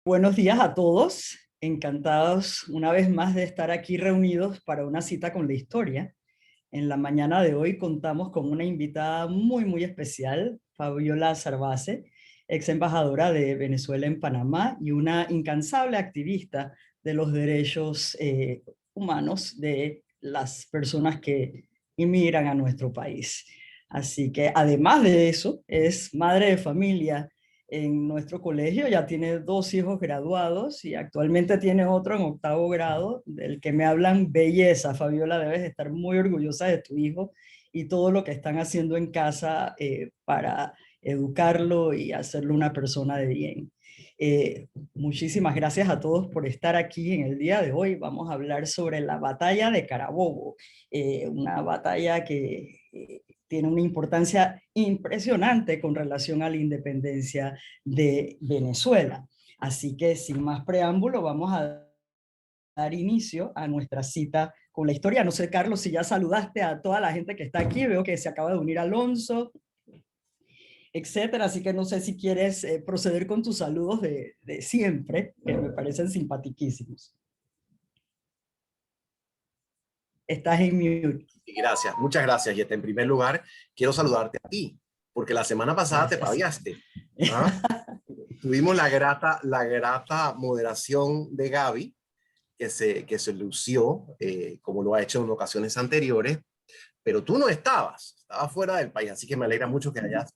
Buenos días a todos, encantados una vez más de estar aquí reunidos para una cita con la historia. En la mañana de hoy contamos con una invitada muy especial, Fabiola Sarvace, ex embajadora de Venezuela en Panamá y una incansable activista de los derechos humanos de las personas que inmigran a nuestro país. Así que además de eso, es madre de familia en nuestro colegio, ya tiene dos hijos graduados y actualmente tiene otro en octavo grado, del que me hablan belleza. Fabiola, debes estar muy orgullosa de tu hijo y todo lo que están haciendo en casa para educarlo y hacerlo una persona de bien. Muchísimas gracias a todos por estar aquí en el día de hoy. Vamos a hablar sobre la batalla de Carabobo, una batalla que tiene una importancia impresionante con relación a la independencia de Venezuela. Así que sin más preámbulo, vamos a dar inicio a nuestra cita con la historia. No sé, Carlos, si ya saludaste a toda la gente que está aquí, veo que se acaba de unir Alonso, etcétera, así que no sé si quieres proceder con tus saludos de siempre, que me parecen simpatiquísimos. Estás en mute. Gracias, muchas gracias, Yeta. En primer lugar, quiero saludarte a ti, porque la semana pasada te Gracias. paviaste. ¿Ah? Tuvimos la grata moderación de Gaby, que se lució, como lo ha hecho en ocasiones anteriores, pero tú no estabas fuera del país, así que me alegra mucho que hayas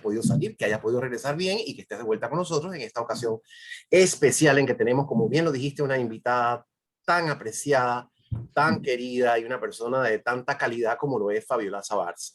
podido salir, que hayas podido regresar bien y que estés de vuelta con nosotros en esta ocasión especial en que tenemos, como bien lo dijiste, una invitada tan apreciada, tan querida y una persona de tanta calidad como lo es Fabiola Sarvace.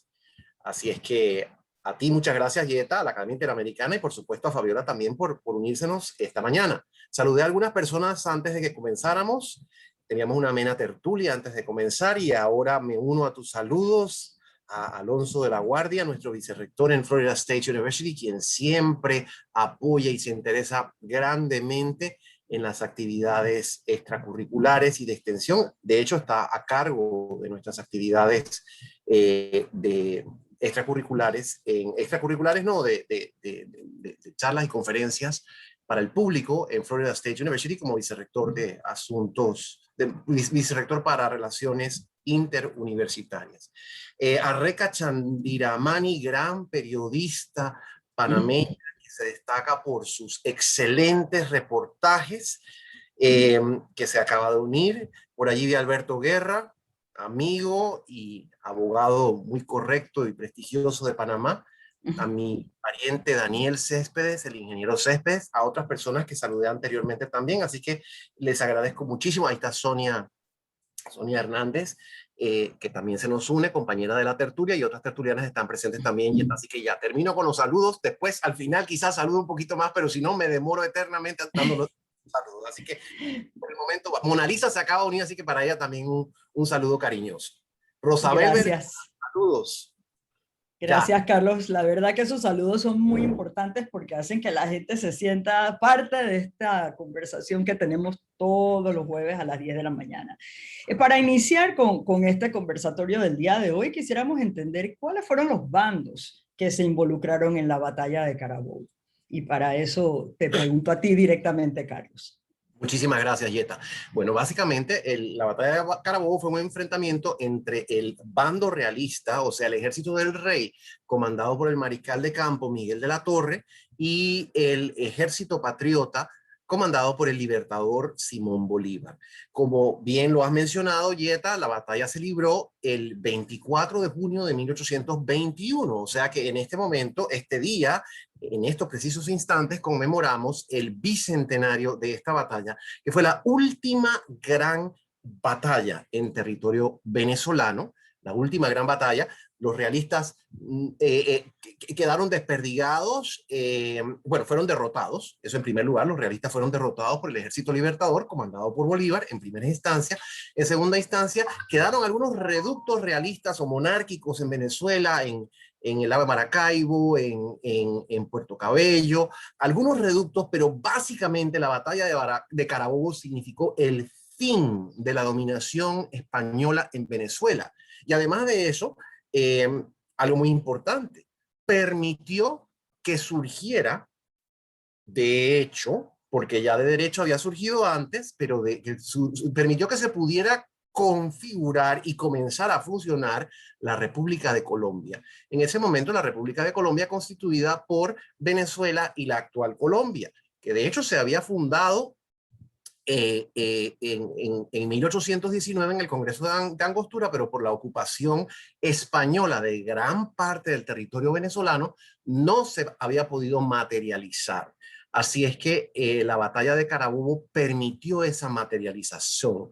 Así es que a ti muchas gracias, Yeta, a la Academia Interamericana y por supuesto a Fabiola también por unírsenos esta mañana. Saludé a algunas personas antes de que comenzáramos. Teníamos una amena tertulia antes de comenzar y ahora me uno a tus saludos a Alonso de la Guardia, nuestro vicerrector en Florida State University, quien siempre apoya y se interesa grandemente en las actividades extracurriculares y de extensión. De hecho, está a cargo de nuestras actividades de extracurriculares no, de charlas y conferencias para el público en Florida State University como vicerrector de asuntos, vicerrector para relaciones interuniversitarias. Arreca Chandiramani, gran periodista panameña que se destaca por sus excelentes reportajes, que se acaba de unir. Por allí de Alberto Guerra, amigo y abogado muy correcto y prestigioso de Panamá, a mi pariente Daniel Céspedes, el ingeniero Céspedes, a otras personas que saludé anteriormente también, así que les agradezco muchísimo. Ahí está Sonia Hernández, que también se nos une, compañera de la tertulia, y otras tertulianas están presentes también, así que ya termino con los saludos. Después, al final, quizás saludo un poquito más, pero si no, me demoro eternamente dándolos saludos. Así que por el momento, Mona Lisa se acaba de unir, así que para ella también un saludo cariñoso. Rosabel Venezuela, Gracias. saludos. Ya. Gracias, Carlos. La verdad que esos saludos son muy importantes porque hacen que la gente se sienta parte de esta conversación que tenemos todos los jueves a las 10 de la mañana. Para iniciar con este conversatorio del día de hoy, quisiéramos entender cuáles fueron los bandos que se involucraron en la batalla de Carabobo. Y para eso te pregunto a ti directamente, Carlos. Muchísimas gracias, Yeta. Bueno, básicamente la batalla de Carabobo fue un enfrentamiento entre el bando realista, o sea, el ejército del rey, comandado por el mariscal de campo Miguel de la Torre, y el ejército patriota, comandado por el libertador Simón Bolívar. Como bien lo has mencionado, Yeta, la batalla se libró el 24 de junio de 1821, o sea que en este momento, este día, en estos precisos instantes, conmemoramos el bicentenario de esta batalla, que fue la última gran batalla en territorio venezolano, la última gran batalla. Los realistas quedaron desperdigados, bueno, fueron derrotados, eso en primer lugar. Los realistas fueron derrotados por el ejército libertador, comandado por Bolívar, en primera instancia. En segunda instancia, quedaron algunos reductos realistas o monárquicos en Venezuela, en el lago de Maracaibo, en Puerto Cabello, algunos reductos, pero básicamente la batalla de Carabobo significó el fin de la dominación española en Venezuela. Y además de eso, algo muy importante, permitió que surgiera, de hecho, porque ya de derecho había surgido antes, pero permitió que se pudiera configurar y comenzar a funcionar la República de Colombia. En ese momento, la República de Colombia constituida por Venezuela y la actual Colombia, que de hecho se había fundado en 1819 en el Congreso de Angostura, pero por la ocupación española de gran parte del territorio venezolano, no se había podido materializar. Así es que la batalla de Carabobo permitió esa materialización.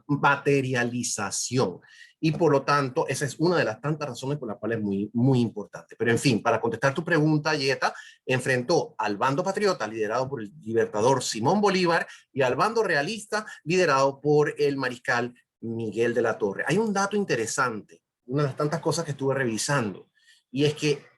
Y por lo tanto, esa es una de las tantas razones por las cuales es muy, muy importante. Pero en fin, para contestar tu pregunta, Yeta, enfrentó al bando patriota liderado por el libertador Simón Bolívar y al bando realista liderado por el mariscal Miguel de la Torre. Hay un dato interesante, una de las tantas cosas que estuve revisando, y es que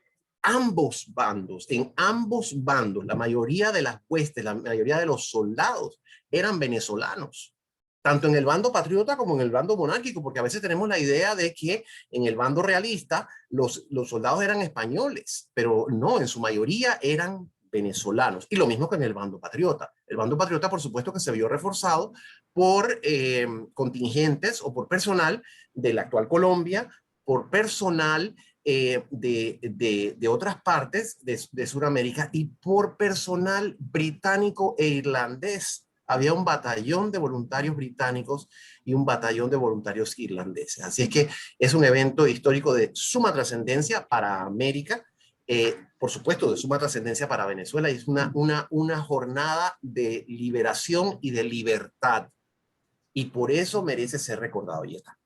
en ambos bandos, la mayoría de las huestes, la mayoría de los soldados eran venezolanos, tanto en el bando patriota como en el bando monárquico, porque a veces tenemos la idea de que en el bando realista los soldados eran españoles, pero no, en su mayoría eran venezolanos. Y lo mismo que en el bando patriota. El bando patriota, por supuesto, que se vio reforzado por contingentes o por personal de la actual Colombia, por personal de otras partes de Sudamérica y por personal británico e irlandés. Había un batallón de voluntarios británicos y un batallón de voluntarios irlandeses. Así es que es un evento histórico de suma trascendencia para América, por supuesto de suma trascendencia para Venezuela, y es una jornada de liberación y de libertad. Y por eso merece ser recordado, y está.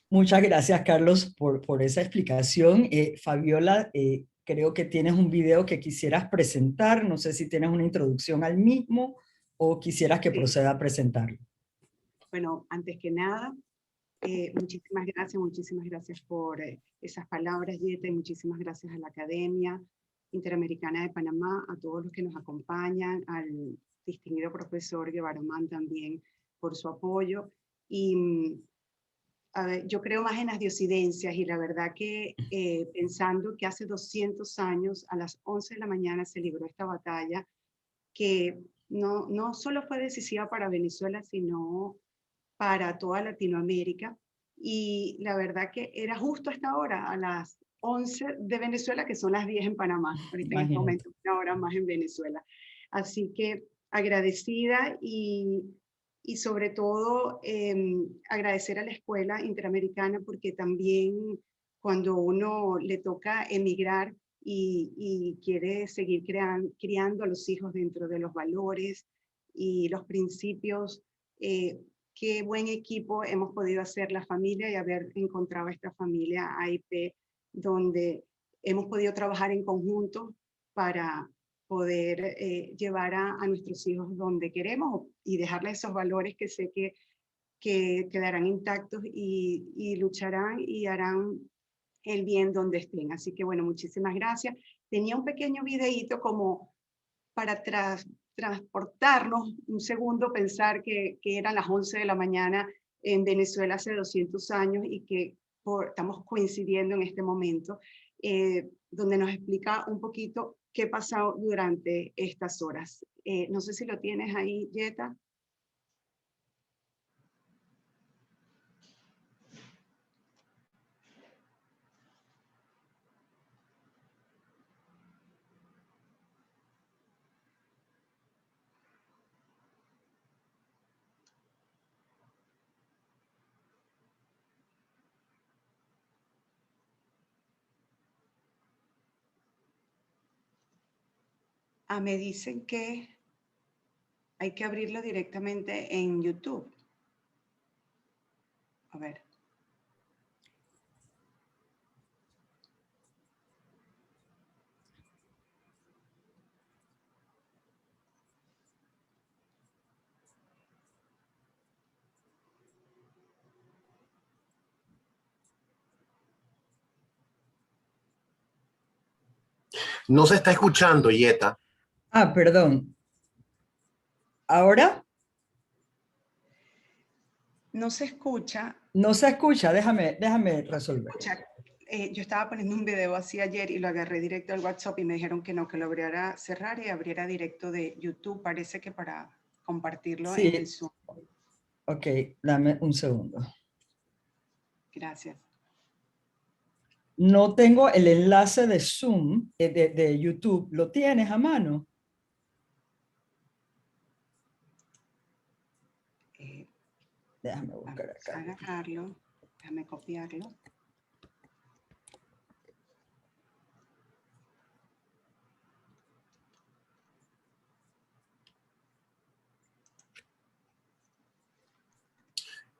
Muchas gracias, Carlos, por esa explicación. Fabiola, creo que tienes un video que quisieras presentar. No sé si tienes una introducción al mismo o quisieras que proceda a presentarlo. Bueno, antes que nada, muchísimas gracias por esas palabras, Yeta, y muchísimas gracias a la Academia Interamericana de Panamá, a todos los que nos acompañan, al distinguido profesor Guevaromán también por su apoyo. Y a ver, yo creo más en las diosidencias, y la verdad que pensando que hace 200 años a las 11 de la mañana se libró esta batalla, que no solo fue decisiva para Venezuela, sino para toda Latinoamérica. Y la verdad que era justo hasta ahora, a las 11 de Venezuela, que son las 10 en Panamá. Ahorita en este momento, una hora más en Venezuela. Así que agradecida y sobre todo agradecer a la Escuela Interamericana, porque también cuando uno le toca emigrar y quiere seguir criando a los hijos dentro de los valores y los principios, qué buen equipo hemos podido hacer la familia y haber encontrado esta familia AIP, donde hemos podido trabajar en conjunto para poder llevar a nuestros hijos donde queremos y dejarles esos valores que sé que quedarán intactos y lucharán y harán el bien donde estén. Así que bueno, muchísimas gracias. Tenía un pequeño videíto como para transportarnos un segundo, pensar que eran las 11 de la mañana en Venezuela hace 200 años y que estamos coincidiendo en este momento, donde nos explica un poquito qué pasó durante estas horas. No sé si lo tienes ahí, Yeta. Me dicen que hay que abrirlo directamente en YouTube. A ver. No se está escuchando, Yeta. Perdón. ¿Ahora? No se escucha. No se escucha, déjame resolver. Yo estaba poniendo un video así ayer y lo agarré directo al WhatsApp y me dijeron que no, que lo abriera, cerrar y abriera directo de YouTube. Parece que para compartirlo en el Sí, Zoom. ok, dame un segundo. Gracias. No tengo el enlace de Zoom, de YouTube. ¿Lo tienes a mano? Déjame buscar Vamos a acá. agarrarlo, déjame copiarlo.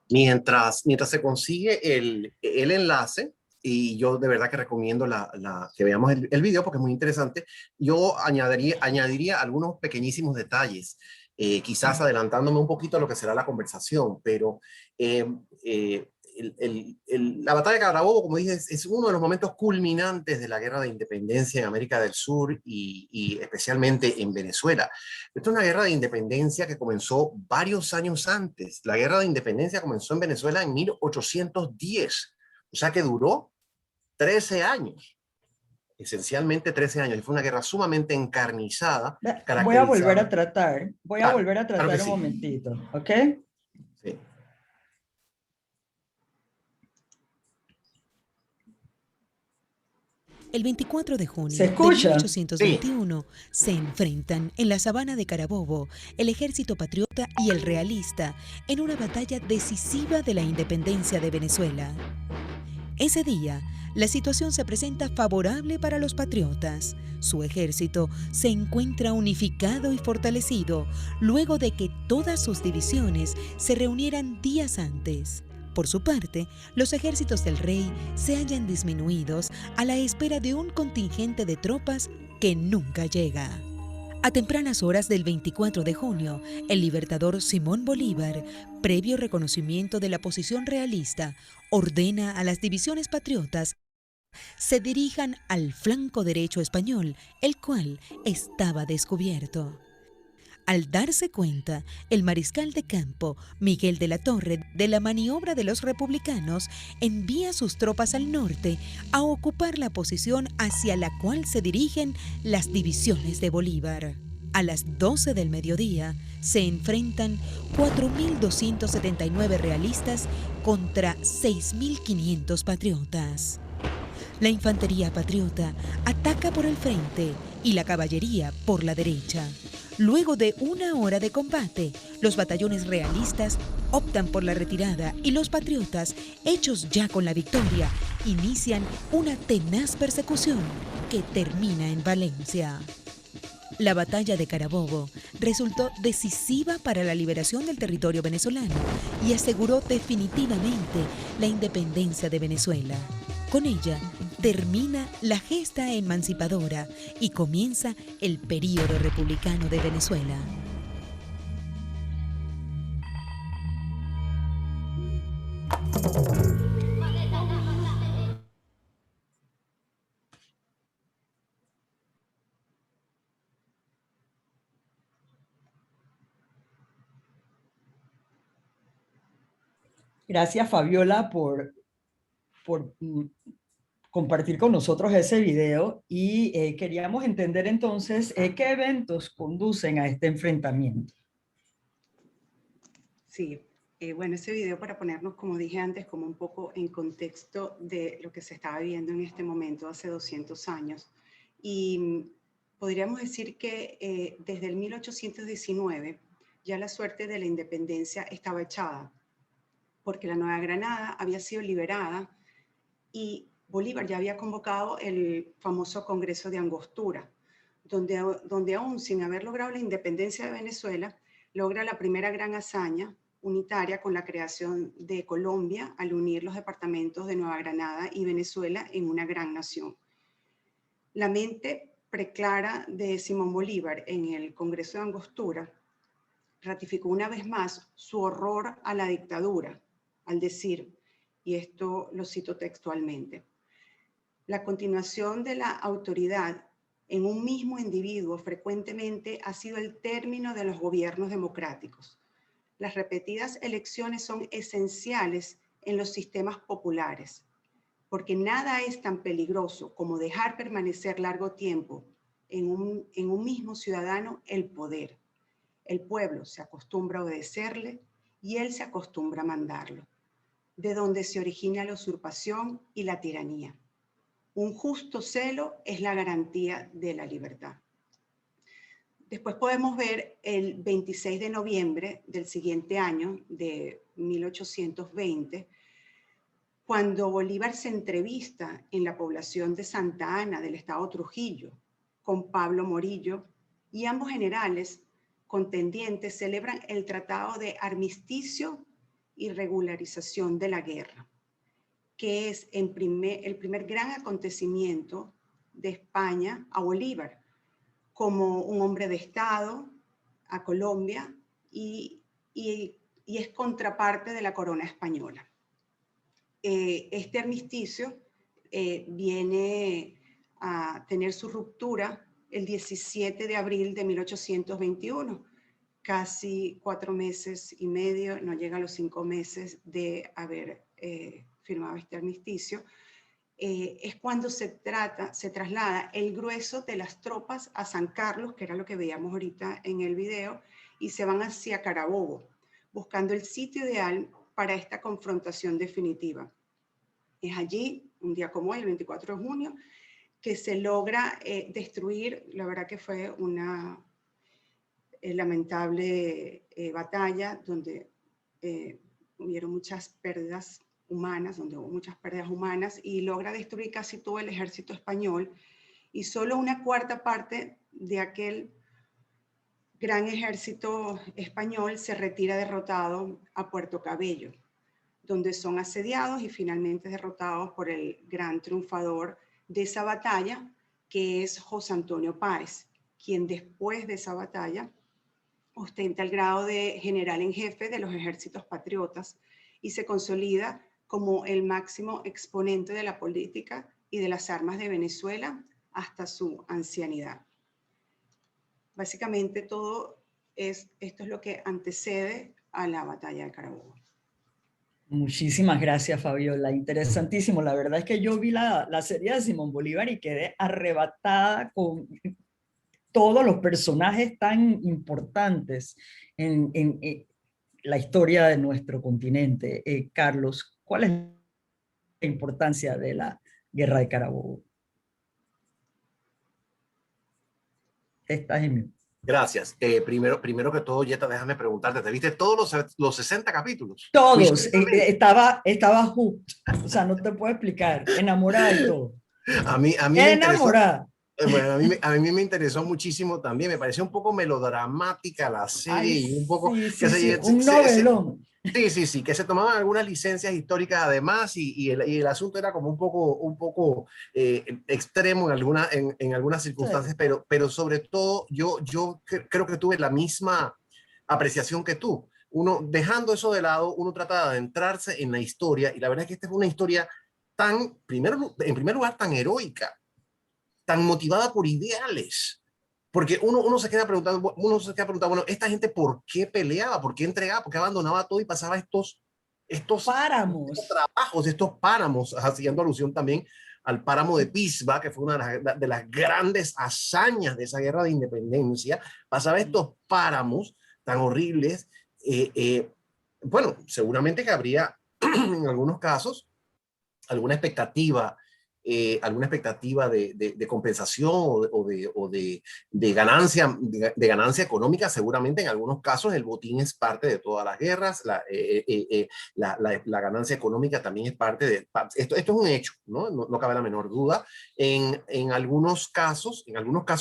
Mientras se consigue el enlace, y yo de verdad que recomiendo que veamos el video porque es muy interesante, yo añadiría algunos pequeñísimos detalles, quizás adelantándome un poquito a lo que será la conversación, pero la batalla de Carabobo, como dije, es uno de los momentos culminantes de la guerra de independencia en América del Sur y especialmente en Venezuela. Esta es una guerra de independencia que comenzó varios años antes. La guerra de independencia comenzó en Venezuela en 1810, o sea que duró 13 años, esencialmente 13 años, y fue una guerra sumamente encarnizada, Voy a volver a caracterizada. tratar, Claro, claro que un sí. momentito, ¿ok? Sí. El 24 de ¿Se junio de escucha? 1821 se enfrentan en la sabana de Carabobo el ejército patriota y el realista en una batalla decisiva de la independencia de Venezuela. Ese día, la situación se presenta favorable para los patriotas. Su ejército se encuentra unificado y fortalecido luego de que todas sus divisiones se reunieran días antes. Por su parte, los ejércitos del rey se hallan disminuidos a la espera de un contingente de tropas que nunca llega. A tempranas horas del 24 de junio, el libertador Simón Bolívar, previo reconocimiento de la posición realista, ordena a las divisiones patriotas se dirijan al flanco derecho español, el cual estaba descubierto. Al darse cuenta, el mariscal de campo, Miguel de la Torre, de la maniobra de los republicanos, envía sus tropas al norte a ocupar la posición hacia la cual se dirigen las divisiones de Bolívar. A las 12 del mediodía se enfrentan 4.279 realistas contra 6.500 patriotas. La infantería patriota ataca por el frente y la caballería por la derecha. Luego de una hora de combate, los batallones realistas optan por la retirada y los patriotas, hechos ya con la victoria, inician una tenaz persecución que termina en Valencia. La batalla de Carabobo resultó decisiva para la liberación del territorio venezolano y aseguró definitivamente la independencia de Venezuela. Con ella termina la gesta emancipadora y comienza el período republicano de Venezuela. Gracias, Fabiola, por compartir con nosotros ese video y queríamos entender entonces qué eventos conducen a este enfrentamiento. Sí, bueno, ese video para ponernos, como dije antes, como un poco en contexto de lo que se estaba viviendo en este momento hace 200 años. Y podríamos decir que desde el 1819 ya la suerte de la independencia estaba echada, porque la Nueva Granada había sido liberada y Bolívar ya había convocado el famoso Congreso de Angostura, donde aún sin haber logrado la independencia de Venezuela, logra la primera gran hazaña unitaria con la creación de Colombia al unir los departamentos de Nueva Granada y Venezuela en una gran nación. La mente preclara de Simón Bolívar en el Congreso de Angostura ratificó una vez más su horror a la dictadura, al decir, y esto lo cito textualmente, la continuación de la autoridad en un mismo individuo frecuentemente ha sido el término de los gobiernos democráticos. Las repetidas elecciones son esenciales en los sistemas populares. porque nada es tan peligroso como dejar permanecer largo tiempo en un mismo ciudadano el poder. El pueblo se acostumbra a obedecerle y él se acostumbra a mandarlo, de donde se origina la usurpación y la tiranía. Un justo celo es la garantía de la libertad. Después podemos ver el 26 de noviembre del siguiente año, de 1820, cuando Bolívar se entrevista en la población de Santa Ana del estado Trujillo con Pablo Morillo, y ambos generales contendientes celebran el tratado de armisticio y regularización de la guerra, que es el primer gran acontecimiento de España a Bolívar como un hombre de Estado a Colombia, y es contraparte de la corona española. Este armisticio viene a tener su ruptura el 17 de abril de 1821, casi 4 meses y medio, no llega a los 5 meses de haber firmado este armisticio. Es cuando se traslada el grueso de las tropas a San Carlos, que era lo que veíamos ahorita en el video, y se van hacia Carabobo, buscando el sitio ideal para esta confrontación definitiva. Es allí, un día como hoy, el 24 de junio, que se logra destruir. La verdad que fue una lamentable batalla donde hubieron muchas pérdidas humanas, y logra destruir casi todo el ejército español, y solo una cuarta parte de aquel gran ejército español se retira derrotado a Puerto Cabello, donde son asediados y finalmente derrotados por el gran triunfador de esa batalla, que es José Antonio Páez, quien después de esa batalla ostenta el grado de general en jefe de los ejércitos patriotas y se consolida como el máximo exponente de la política y de las armas de Venezuela hasta su ancianidad. Básicamente esto es lo que antecede a la batalla de Carabobo. Muchísimas gracias, Fabiola. Interesantísimo. La verdad es que yo vi la serie de Simón Bolívar y quedé arrebatada con todos los personajes tan importantes en la historia de nuestro continente. Carlos, ¿cuál es la importancia de la Guerra de Carabobo? Estás en mí. Gracias. Primero que todo, Yeta, déjame preguntarte, ¿te viste todos los 60 capítulos? Todos. Estaba hooked. O sea, no te puedo explicar. Enamorada y todo. A mí me interesó. Enamorada. Bueno, a mí me interesó muchísimo también. Me pareció un poco melodramática la serie. Ay, y un poco... sí, un novelón. Sí, que se tomaban algunas licencias históricas además, y el asunto era como un poco extremo en algunas circunstancias, sí. pero sobre todo yo creo que tuve la misma apreciación que tú. Uno, dejando eso de lado, uno trata de adentrarse en la historia, y la verdad es que esta es una historia en primer lugar, tan heroica, tan motivada por ideales. Porque uno se queda preguntando, bueno, esta gente ¿por qué peleaba? ¿Por qué entregaba? ¿Por qué abandonaba todo y pasaba estos páramos? Estos trabajos, estos páramos, haciendo alusión también al páramo de Pisba, que fue una de las grandes hazañas de esa guerra de independencia. Pasaba estos páramos tan horribles. Bueno, seguramente que habría en algunos casos alguna expectativa de compensación o de ganancia económica. Seguramente en algunos casos el botín es parte de todas las guerras, la ganancia económica también es parte de esto es un hecho, no cabe la menor duda. En algunos casos,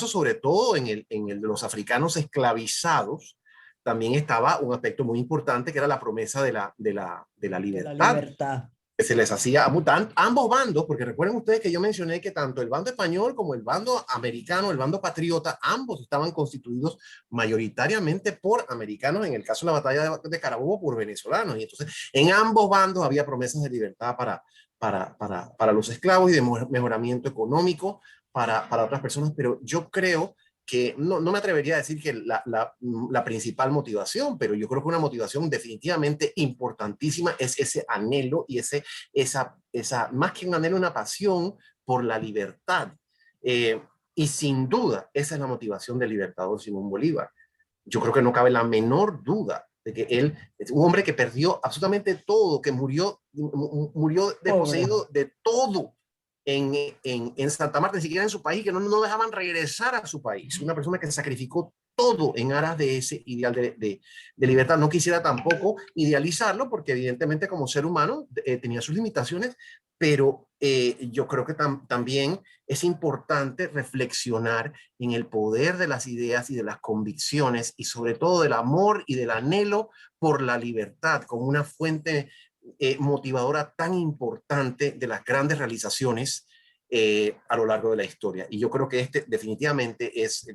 sobre todo en el de los africanos esclavizados, también estaba un aspecto muy importante, que era la promesa de la libertad. Que se les hacía a ambos bandos, porque recuerden ustedes que yo mencioné que tanto el bando español como el bando americano, el bando patriota, ambos estaban constituidos mayoritariamente por americanos, en el caso de la batalla de Carabobo por venezolanos, y entonces en ambos bandos había promesas de libertad para los esclavos y de mejoramiento económico para otras personas, pero yo creo que no me atrevería a decir que la principal motivación, pero yo creo que una motivación definitivamente importantísima es ese anhelo y esa más que un anhelo, una pasión por la libertad. Y sin duda, esa es la motivación del libertador Simón Bolívar. Yo creo que no cabe la menor duda de que él es un hombre que perdió absolutamente todo, que murió desposeído de todo en Santa Marta, ni siquiera en su país, que no dejaban regresar a su país. Una persona que sacrificó todo en aras de ese ideal de libertad. No quisiera tampoco idealizarlo, porque evidentemente como ser humano tenía sus limitaciones, pero yo creo que también es importante reflexionar en el poder de las ideas y de las convicciones, y sobre todo del amor y del anhelo por la libertad como una fuente motivadora tan importante de las grandes realizaciones a lo largo de la historia. Y yo creo que definitivamente es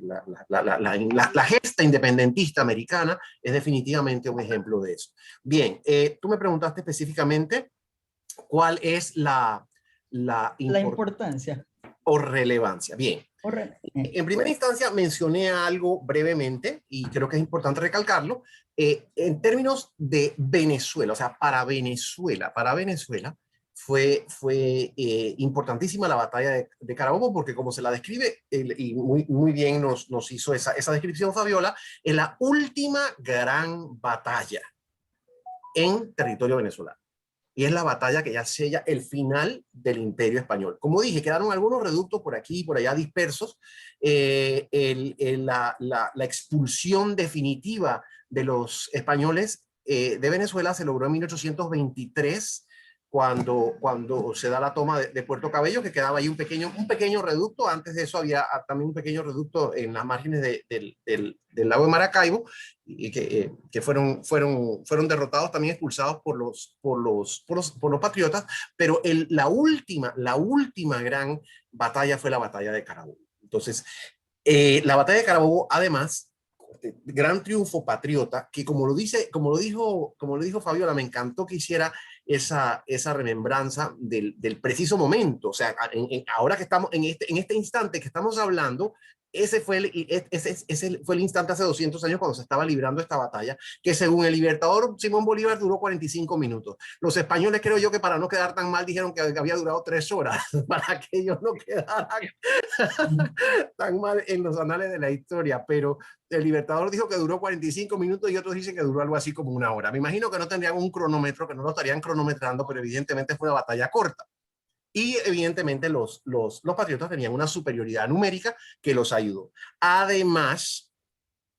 la gesta independentista americana, es definitivamente un ejemplo de eso. Bien, tú me preguntaste específicamente cuál es la importancia o relevancia. Bien. En primera instancia mencioné algo brevemente y creo que es importante recalcarlo en términos de Venezuela, o sea, para Venezuela fue importantísima la batalla de Carabobo, porque como se la describe y muy bien nos hizo esa descripción Fabiola, es la última gran batalla en territorio venezolano. Y es la batalla que ya sella el final del Imperio Español. Como dije, quedaron algunos reductos por aquí y por allá dispersos. La expulsión definitiva de los españoles de Venezuela se logró en 1823, cuando se da la toma de Puerto Cabello, que quedaba ahí un pequeño reducto. Antes de eso había también un pequeño reducto en las márgenes del lago de Maracaibo, y que fueron derrotados, también expulsados por los patriotas. Pero la última gran batalla fue la batalla de Carabobo. Entonces, la batalla de Carabobo, además, gran triunfo patriota, que como lo dijo Fabiola, me encantó que hiciera esa remembranza del preciso momento. O sea, ahora que estamos en este instante que estamos hablando, ese fue el instante hace 200 años cuando se estaba librando esta batalla, que según el libertador Simón Bolívar duró 45 minutos. Los españoles, creo yo, que para no quedar tan mal, dijeron que había durado 3 horas, para que ellos no quedaran tan mal en los anales de la historia. Pero el libertador dijo que duró 45 minutos y otros dicen que duró algo así como 1 hora. Me imagino que no tendrían un cronómetro, que no lo estarían cronometrando, pero evidentemente fue una batalla corta. Y evidentemente los patriotas tenían una superioridad numérica que los ayudó. Además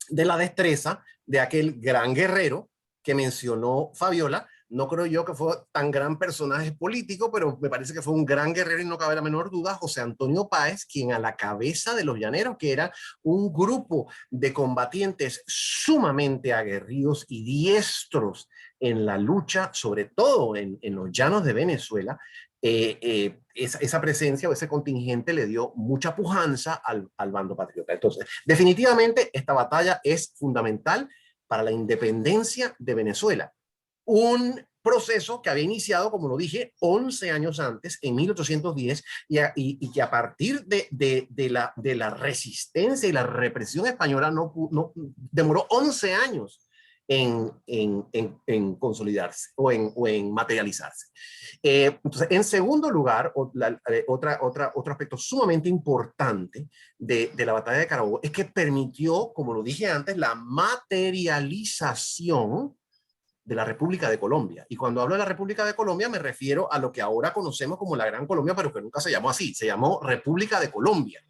de la destreza de aquel gran guerrero que mencionó Fabiola. No creo yo que fue tan gran personaje político, pero me parece que fue un gran guerrero y no cabe la menor duda, José Antonio Páez, quien a la cabeza de los llaneros, que era un grupo de combatientes sumamente aguerridos y diestros en la lucha, sobre todo en los llanos de Venezuela, esa presencia o ese contingente le dio mucha pujanza al bando patriota. Entonces, definitivamente esta batalla es fundamental para la independencia de Venezuela. Un proceso que había iniciado, como lo dije, 11 años antes, en 1810, y que a partir de la resistencia y la represión española no demoró 11 años en consolidarse o en materializarse. Entonces, en segundo lugar, otro aspecto sumamente importante de la batalla de Carabobo es que permitió, como lo dije antes, la materialización de la República de Colombia. Y cuando hablo de la República de Colombia me refiero a lo que ahora conocemos como la Gran Colombia, pero que nunca se llamó así, se llamó República de Colombia.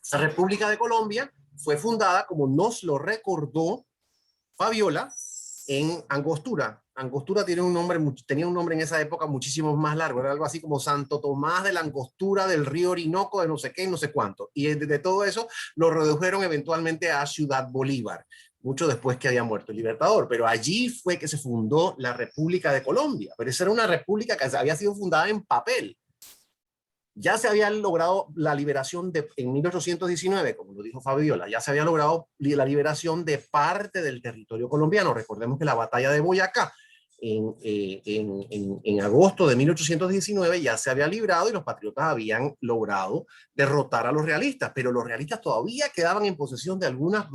Esa República de Colombia fue fundada, como nos lo recordó Fabiola, en Angostura. Angostura tenía un nombre en esa época muchísimo más largo, era algo así como Santo Tomás de la Angostura del río Orinoco, de no sé qué y no sé cuánto. Y de todo eso lo redujeron eventualmente a Ciudad Bolívar, mucho después que había muerto el libertador. Pero allí fue que se fundó la República de Colombia. Pero esa era una república que había sido fundada en papel. Ya se había logrado la liberación en 1819, como lo dijo Fabiola, ya se había logrado la liberación de parte del territorio colombiano. Recordemos que la batalla de Boyacá en agosto de 1819 ya se había librado y los patriotas habían logrado derrotar a los realistas, pero los realistas todavía quedaban en posesión de algunas,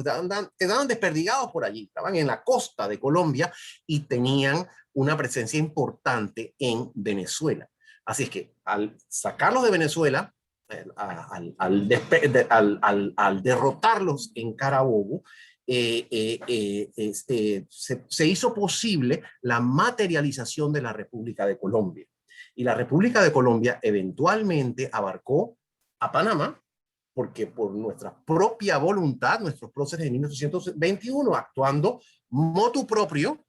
quedaban desperdigados por allí, estaban en la costa de Colombia y tenían una presencia importante en Venezuela. Así es que al sacarlos de Venezuela, al derrotarlos en Carabobo, se hizo posible la materialización de la República de Colombia. Y la República de Colombia eventualmente abarcó a Panamá, porque por nuestra propia voluntad, nuestros próceres de 1921, actuando motu proprio,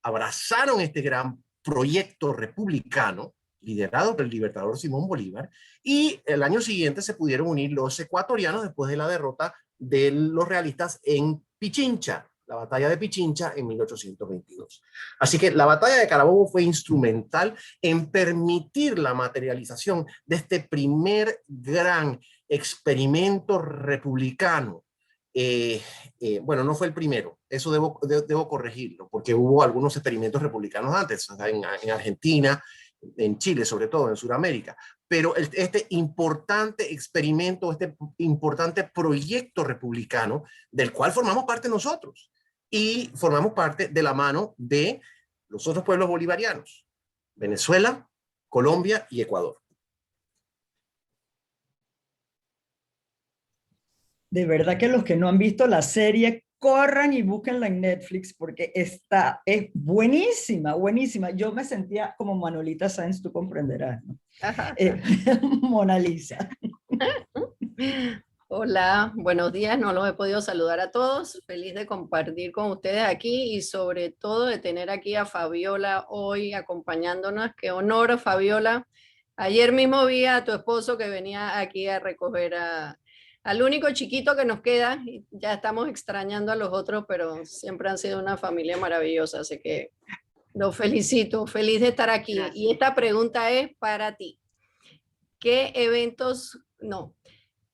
abrazaron este gran proyecto republicano liderado por el libertador Simón Bolívar, y el año siguiente se pudieron unir los ecuatorianos después de la derrota de los realistas en Pichincha, la batalla de Pichincha en 1822. Así que la batalla de Carabobo fue instrumental en permitir la materialización de este primer gran experimento republicano. Bueno, no fue el primero, eso debo corregirlo, porque hubo algunos experimentos republicanos antes, o sea, en Argentina, en Chile, sobre todo en Sudamérica, pero este importante experimento, este importante proyecto republicano, del cual formamos parte nosotros, y formamos parte de la mano de los otros pueblos bolivarianos, Venezuela, Colombia y Ecuador. De verdad que los que no han visto la serie, corran y búsquenla en Netflix porque es buenísima, buenísima. Yo me sentía como Manolita Sáenz, tú comprenderás, ¿no? Mona Lisa. Hola, buenos días. No los he podido saludar a todos. Feliz de compartir con ustedes aquí y sobre todo de tener aquí a Fabiola hoy acompañándonos. Qué honor, Fabiola. Ayer mismo vi a tu esposo que venía aquí a recoger al único chiquito que nos queda. Y ya estamos extrañando a los otros, pero siempre han sido una familia maravillosa. Así que los felicito. Feliz de estar aquí. Gracias. Y esta pregunta es para ti. ¿Qué eventos, no?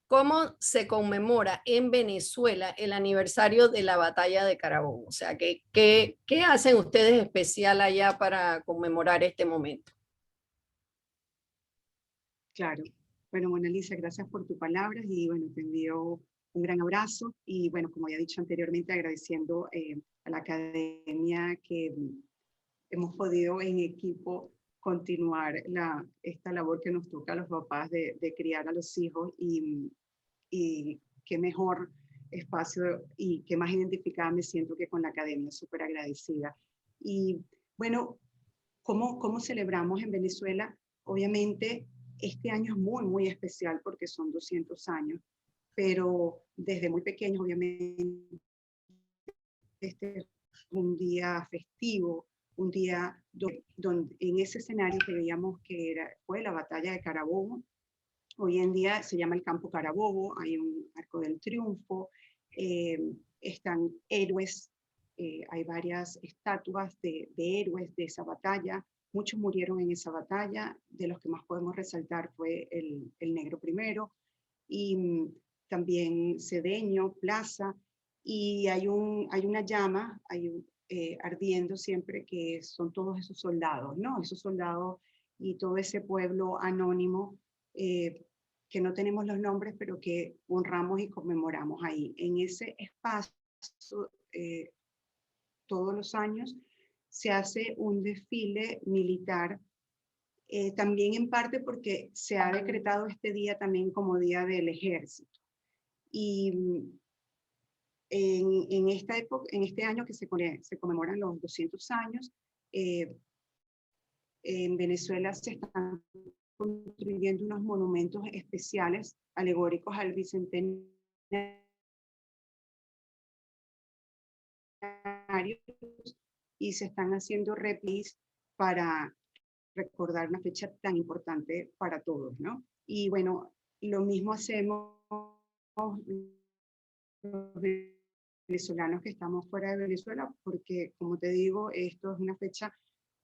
¿Cómo se conmemora en Venezuela el aniversario de la batalla de Carabobo? O sea, ¿qué hacen ustedes especial allá para conmemorar este momento? Claro. Bueno, Mona Lisa, gracias por tus palabras y bueno, te envío un gran abrazo y bueno, como ya he dicho anteriormente, agradeciendo a la academia que hemos podido en equipo continuar esta labor que nos toca a los papás de criar a los hijos y qué mejor espacio y qué más identificada me siento que con la academia, súper agradecida. Y bueno, ¿cómo celebramos en Venezuela? Obviamente este año es muy, muy especial porque son 200 años, pero desde muy pequeños, obviamente, este es un día festivo, un día donde en ese escenario que veíamos que fue la batalla de Carabobo. Hoy en día se llama el Campo Carabobo, hay un Arco del Triunfo, están héroes, hay varias estatuas de héroes de esa batalla, muchos murieron en esa batalla, de los que más podemos resaltar fue el Negro Primero, y también Cedeño, Plaza, y hay una llama ardiendo siempre, que son todos esos soldados, ¿no? Esos soldados y todo ese pueblo anónimo, que no tenemos los nombres, pero que honramos y conmemoramos ahí. En ese espacio, todos los años, se hace un desfile militar, también en parte porque se ha decretado este día también como Día del Ejército. Y en esta época, en este año que se conmemoran los 200 años, en Venezuela se están construyendo unos monumentos especiales, alegóricos al bicentenario, y se están haciendo réplicas para recordar una fecha tan importante para todos, ¿no? Y bueno, lo mismo hacemos los venezolanos que estamos fuera de Venezuela, porque como te digo, esto es una fecha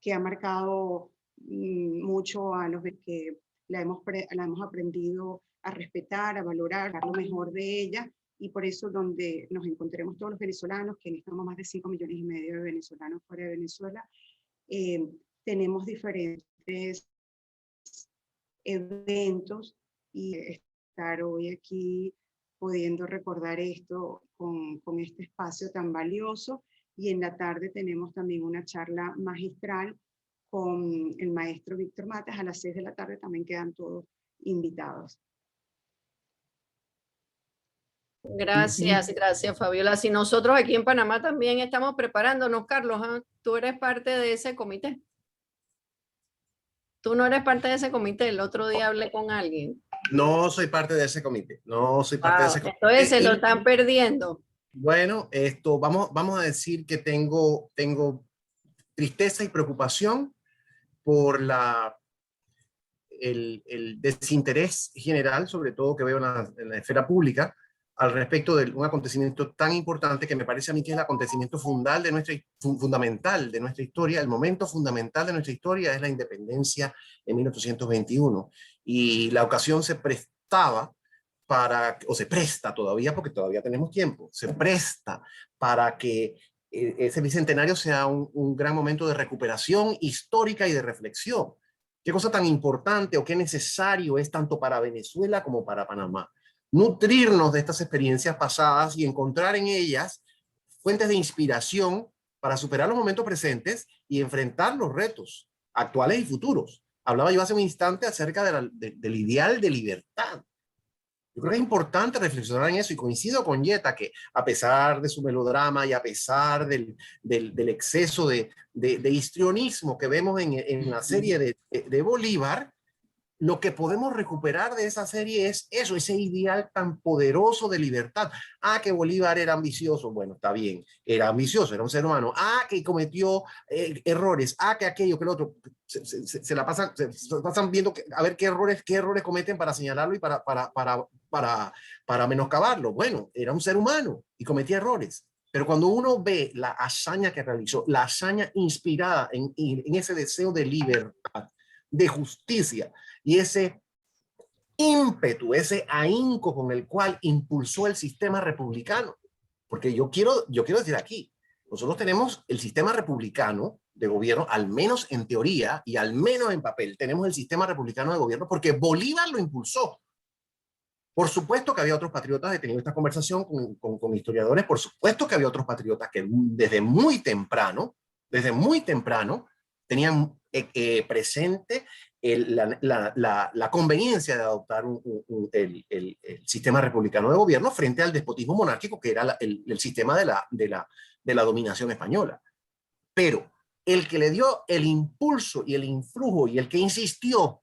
que ha marcado mucho a los que la hemos aprendido a respetar, a valorar, a dar lo mejor de ella, y por eso donde nos encontremos todos los venezolanos, que estamos más de 5,5 millones de venezolanos fuera de Venezuela, tenemos diferentes eventos y estar hoy aquí pudiendo recordar esto con este espacio tan valioso. Y en la tarde tenemos también una charla magistral con el maestro Víctor Matas. A las 6 de la tarde también quedan todos invitados. Gracias, gracias Fabiola. Si nosotros aquí en Panamá también estamos preparándonos, Carlos, ¿eh? Tú eres parte de ese comité. Tú no eres parte de ese comité. El otro día hablé con alguien. No soy parte de ese comité. No soy parte de ese comité. Entonces se lo están perdiendo. Bueno, vamos a decir que tengo tristeza y preocupación por el desinterés general, sobre todo que veo en la esfera pública, al respecto de un acontecimiento tan importante que me parece a mí que es el acontecimiento fundamental de nuestra historia. El momento fundamental de nuestra historia es la independencia en 1821. Y la ocasión se prestaba o se presta todavía, porque todavía tenemos tiempo, se presta para que ese bicentenario sea un gran momento de recuperación histórica y de reflexión. Qué cosa tan importante o qué necesario es tanto para Venezuela como para Panamá. Nutrirnos de estas experiencias pasadas y encontrar en ellas fuentes de inspiración para superar los momentos presentes y enfrentar los retos actuales y futuros. Hablaba yo hace un instante acerca del ideal de libertad. Yo creo que es importante reflexionar en eso y coincido con Yeta que a pesar de su melodrama y a pesar del exceso de histrionismo que vemos en la serie de Bolívar, lo que podemos recuperar de esa serie es eso, ese ideal tan poderoso de libertad. Ah, que Bolívar era ambicioso. Bueno, está bien, era ambicioso, era un ser humano. Ah, que cometió errores. Ah, que aquello, que lo otro. Se pasan viendo a ver qué errores cometen para señalarlo y para menoscabarlo. Bueno, era un ser humano y cometía errores. Pero cuando uno ve la hazaña que realizó, la hazaña inspirada en ese deseo de libertad, de justicia, y ese ímpetu, ese ahínco con el cual impulsó el sistema republicano. Porque yo quiero decir aquí, nosotros tenemos el sistema republicano de gobierno, al menos en teoría y al menos en papel, tenemos el sistema republicano de gobierno porque Bolívar lo impulsó. Por supuesto que había otros patriotas, he tenido esta conversación con historiadores, por supuesto que había otros patriotas que desde muy temprano, tenían presente la conveniencia de adoptar el sistema republicano de gobierno frente al despotismo monárquico que era el sistema de la dominación española. Pero el que le dio el impulso y el influjo y el que insistió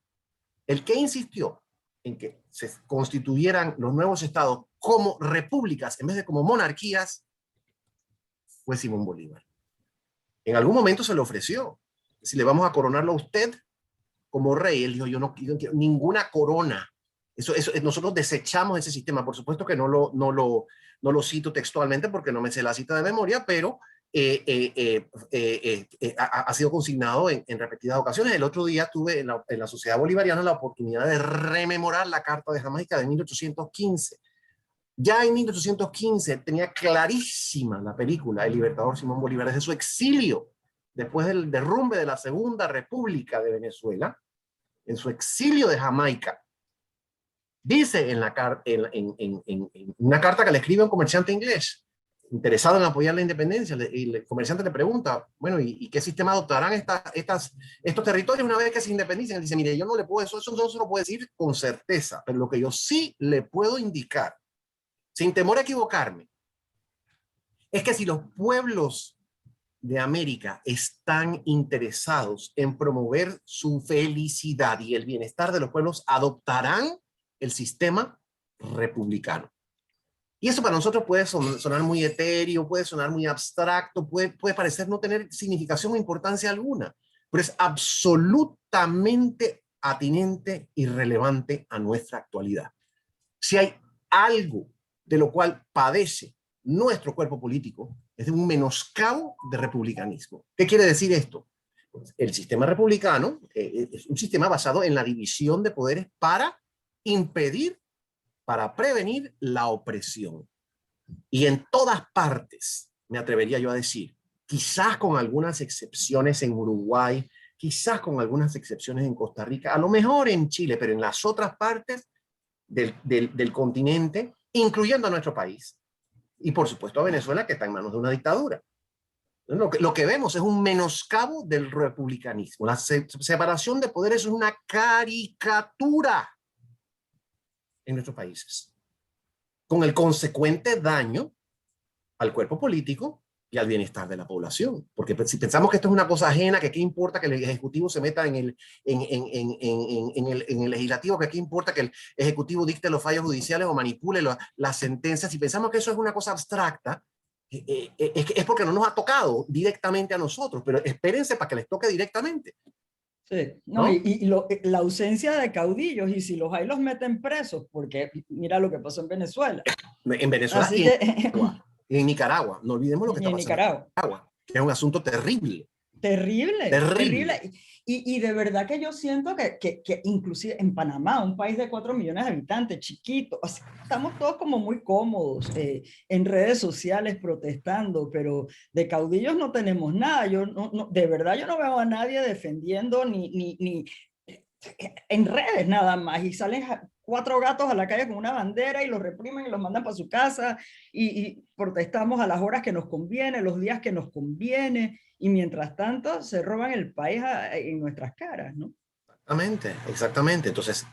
en que se constituyeran los nuevos estados como repúblicas en vez de como monarquías fue Simón Bolívar. En algún momento se le ofreció, si le vamos a coronarlo a usted como rey. Él dijo, yo no quiero ninguna corona. Nosotros desechamos ese sistema. Por supuesto que no lo cito textualmente porque no me sé la cita de memoria, pero ha sido consignado en repetidas ocasiones. El otro día tuve en la Sociedad Bolivariana la oportunidad de rememorar la Carta de Jamaica de 1815. Ya en 1815 tenía clarísima la película El Libertador Simón Bolívar desde su exilio, después del derrumbe de la Segunda República de Venezuela, en su exilio de Jamaica. Dice en una carta que le escribe a un comerciante inglés, interesado en apoyar la independencia, y el comerciante le pregunta, bueno, ¿y qué sistema adoptarán estos territorios una vez que se independicen? Él dice, mire, yo no le puedo, eso no se lo puedo decir con certeza, pero lo que yo sí le puedo indicar, sin temor a equivocarme, es que si los pueblos de América están interesados en promover su felicidad y el bienestar de los pueblos, adoptarán el sistema republicano. Y eso para nosotros puede sonar muy etéreo, puede sonar muy abstracto, puede parecer no tener significación o importancia alguna, pero es absolutamente atinente y relevante a nuestra actualidad. Si hay algo de lo cual padece nuestro cuerpo político, es de un menoscabo de republicanismo. ¿Qué quiere decir esto? Pues el sistema republicano es un sistema basado en la división de poderes para impedir, para prevenir la opresión. Y en todas partes, me atrevería yo a decir, quizás con algunas excepciones en Uruguay, quizás con algunas excepciones en Costa Rica, a lo mejor en Chile, pero en las otras partes del continente, incluyendo a nuestro país, y por supuesto a Venezuela, que está en manos de una dictadura. Lo que vemos es un menoscabo del republicanismo. La separación de poderes es una caricatura en nuestros países, con el consecuente daño al cuerpo político y al bienestar de la población. Porque si pensamos que esto es una cosa ajena, que qué importa que el Ejecutivo se meta en el Legislativo, que qué importa que el Ejecutivo dicte los fallos judiciales o manipule las sentencias, si pensamos que eso es una cosa abstracta, es porque no nos ha tocado directamente a nosotros, pero espérense para que les toque directamente. Sí, no, ¿no? La ausencia de caudillos, y si los hay los meten presos, porque mira lo que pasó en Venezuela. En Venezuela y en Nicaragua, no olvidemos lo que está pasando en Nicaragua, que es un asunto terrible. Terrible. Y de verdad que yo siento que inclusive en Panamá, un país de 4 millones de habitantes, chiquito, o sea, estamos todos como muy cómodos en redes sociales protestando, pero de caudillos no tenemos nada. Yo de verdad yo no veo a nadie defendiendo ni en redes nada más, y salen 4 gatos a la calle con una bandera y los reprimen y los mandan para su casa y protestamos a las horas que nos conviene, los días que nos conviene, y mientras tanto se roban el país en nuestras caras, ¿no? Exactamente. Entonces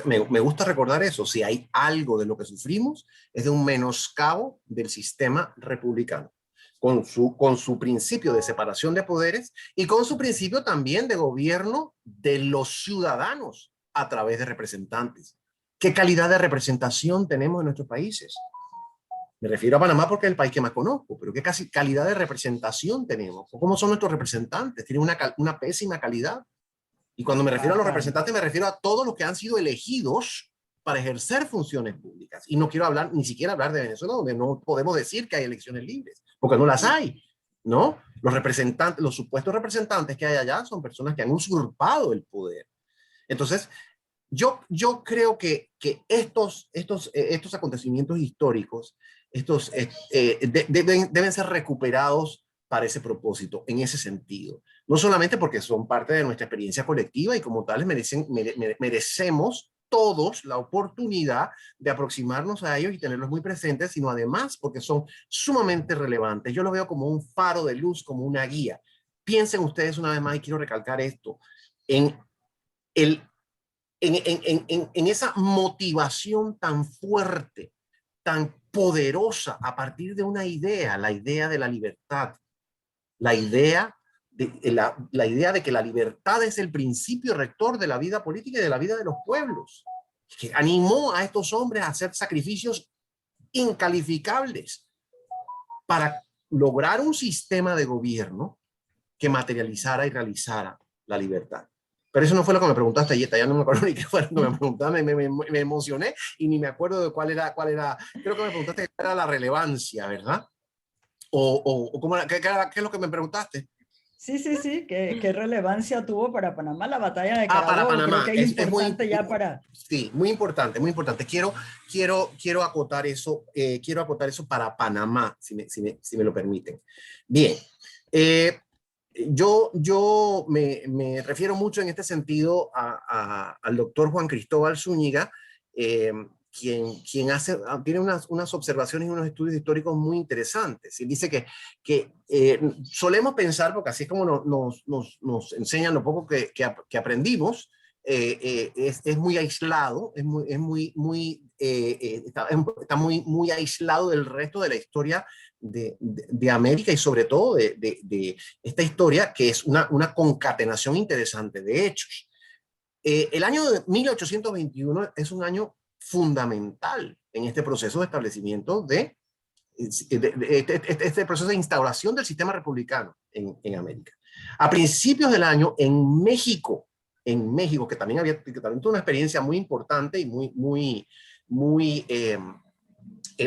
me gusta recordar eso. Si hay algo de lo que sufrimos, es de un menoscabo del sistema republicano, con su principio de separación de poderes y con su principio también de gobierno de los ciudadanos a través de representantes. ¿Qué calidad de representación tenemos en nuestros países? Me refiero a Panamá porque es el país que más conozco, pero ¿qué calidad de representación tenemos? ¿Cómo son nuestros representantes? Tienen una pésima calidad. Y cuando me refiero a los representantes, me refiero a todos los que han sido elegidos para ejercer funciones públicas. Y no quiero ni siquiera hablar de Venezuela, donde no podemos decir que hay elecciones libres, porque no las hay, ¿no? Los supuestos representantes que hay allá son personas que han usurpado el poder. Entonces, yo creo que estos acontecimientos históricos deben ser recuperados para ese propósito, en ese sentido. No solamente porque son parte de nuestra experiencia colectiva y como tales merecemos todos la oportunidad de aproximarnos a ellos y tenerlos muy presentes, sino además porque son sumamente relevantes. Yo los veo como un faro de luz, como una guía. Piensen ustedes una vez más, y quiero recalcar esto, en esa motivación tan fuerte, tan poderosa a partir de una idea, la idea de la libertad, la idea de que la libertad es el principio rector de la vida política y de la vida de los pueblos, que animó a estos hombres a hacer sacrificios incalificables para lograr un sistema de gobierno que materializara y realizara la libertad. Pero eso no fue lo que me preguntaste, Yeta, ya no me acuerdo ni qué fue lo que me preguntaste, me emocioné y ni me acuerdo de cuál era, creo que me preguntaste cuál era la relevancia, ¿verdad? ¿O cómo era, qué es lo que me preguntaste? Sí, ¿qué relevancia tuvo para Panamá la batalla de Carabobo? Para Panamá. Creo que es importante ya para... Sí, muy importante, muy importante. Quiero acotar eso para Panamá, si me lo permiten. Bien, yo me refiero mucho en este sentido al doctor Juan Cristóbal Zúñiga, quien tiene unas observaciones y unos estudios históricos muy interesantes. Y dice que solemos pensar, porque así es como nos enseñan lo poco que aprendimos, es muy aislado, está muy aislado del resto de la historia de América y sobre todo de esta historia que es una concatenación interesante de hechos. El año de 1821 es un año fundamental en este proceso de establecimiento de este proceso de instauración del sistema republicano en América. A principios del año, en México, que también tuvo una experiencia muy importante y muy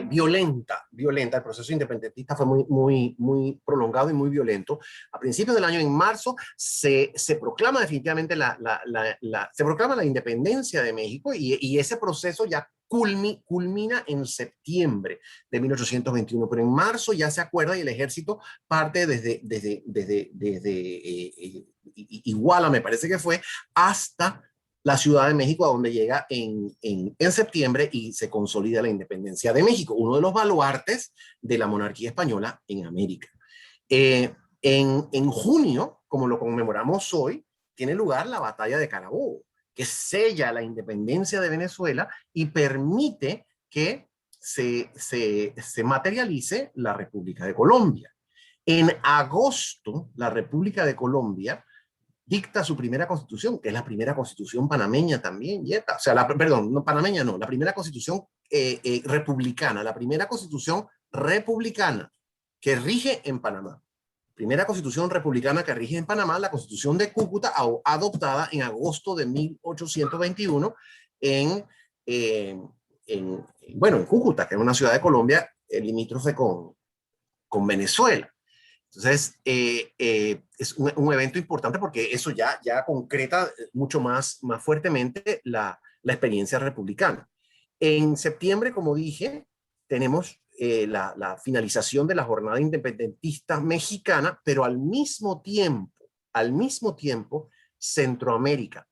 violenta. El proceso independentista fue muy prolongado y muy violento. A principios del año, en marzo, se proclama definitivamente se proclama la independencia de México y ese proceso ya culmina en septiembre de 1821, pero en marzo ya se acuerda y el ejército parte desde Iguala, me parece que fue, hasta la Ciudad de México, a donde llega en septiembre y se consolida la independencia de México, uno de los baluartes de la monarquía española en América. En junio, como lo conmemoramos hoy, tiene lugar la batalla de Carabobo, que sella la independencia de Venezuela y permite que se materialice la República de Colombia. En agosto, la República de Colombia dicta su primera constitución, que es la primera constitución panameña también, Yeta. O sea, perdón, no panameña, no, la primera constitución republicana, la primera constitución republicana que rige en Panamá. Primera constitución republicana que rige en Panamá, la constitución de Cúcuta, adoptada en agosto de 1821 en Cúcuta, que es una ciudad de Colombia limítrofe con Venezuela. Entonces, es un evento importante porque eso ya concreta mucho más fuertemente la experiencia republicana. En septiembre, como dije, tenemos la finalización de la jornada independentista mexicana, pero al mismo tiempo, Centroamérica.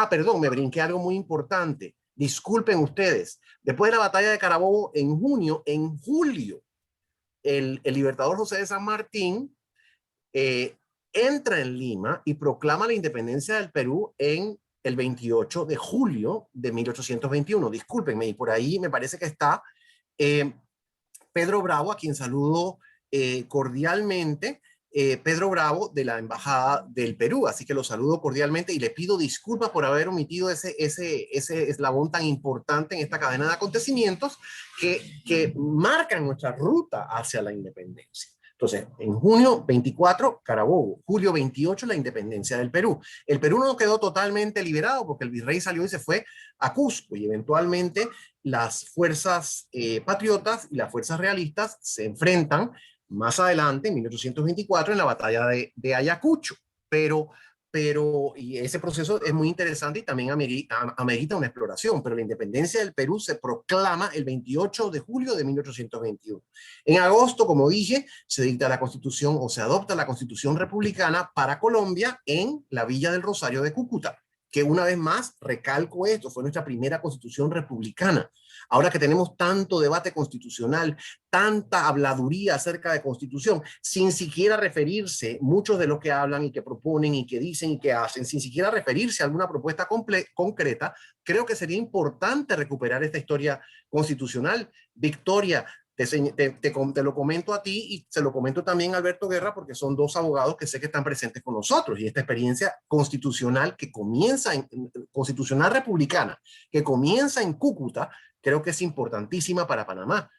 Perdón, me brinqué algo muy importante. Disculpen ustedes. Después de la batalla de Carabobo en julio, el libertador José de San Martín entra en Lima y proclama la independencia del Perú en el 28 de julio de 1821. Discúlpenme, y por ahí me parece que está Pedro Bravo, a quien saludo cordialmente, Pedro Bravo de la Embajada del Perú, así que lo saludo cordialmente y le pido disculpas por haber omitido ese eslabón tan importante en esta cadena de acontecimientos que marcan nuestra ruta hacia la independencia. Entonces, en junio 24, Carabobo, julio 28, la independencia del Perú. El Perú no quedó totalmente liberado porque el virrey salió y se fue a Cusco y eventualmente las fuerzas patriotas y las fuerzas realistas se enfrentan más adelante, en 1824, en la batalla de Ayacucho. Y ese proceso es muy interesante y también amerita una exploración, pero la independencia del Perú se proclama el 28 de julio de 1821. En agosto, como dije, se dicta la constitución o se adopta la constitución republicana para Colombia en la Villa del Rosario de Cúcuta, que una vez más, recalco esto, fue nuestra primera constitución republicana. Ahora que tenemos tanto debate constitucional, tanta habladuría acerca de constitución, sin siquiera referirse, muchos de los que hablan y que proponen y que dicen y que hacen, sin siquiera referirse a alguna propuesta concreta, creo que sería importante recuperar esta historia constitucional. Victoria, te lo comento a ti y se lo comento también a Alberto Guerra, porque son dos abogados que sé que están presentes con nosotros, y esta experiencia constitucional que comienza constitucional republicana, que comienza en Cúcuta, creo que es importantísima para Panamá.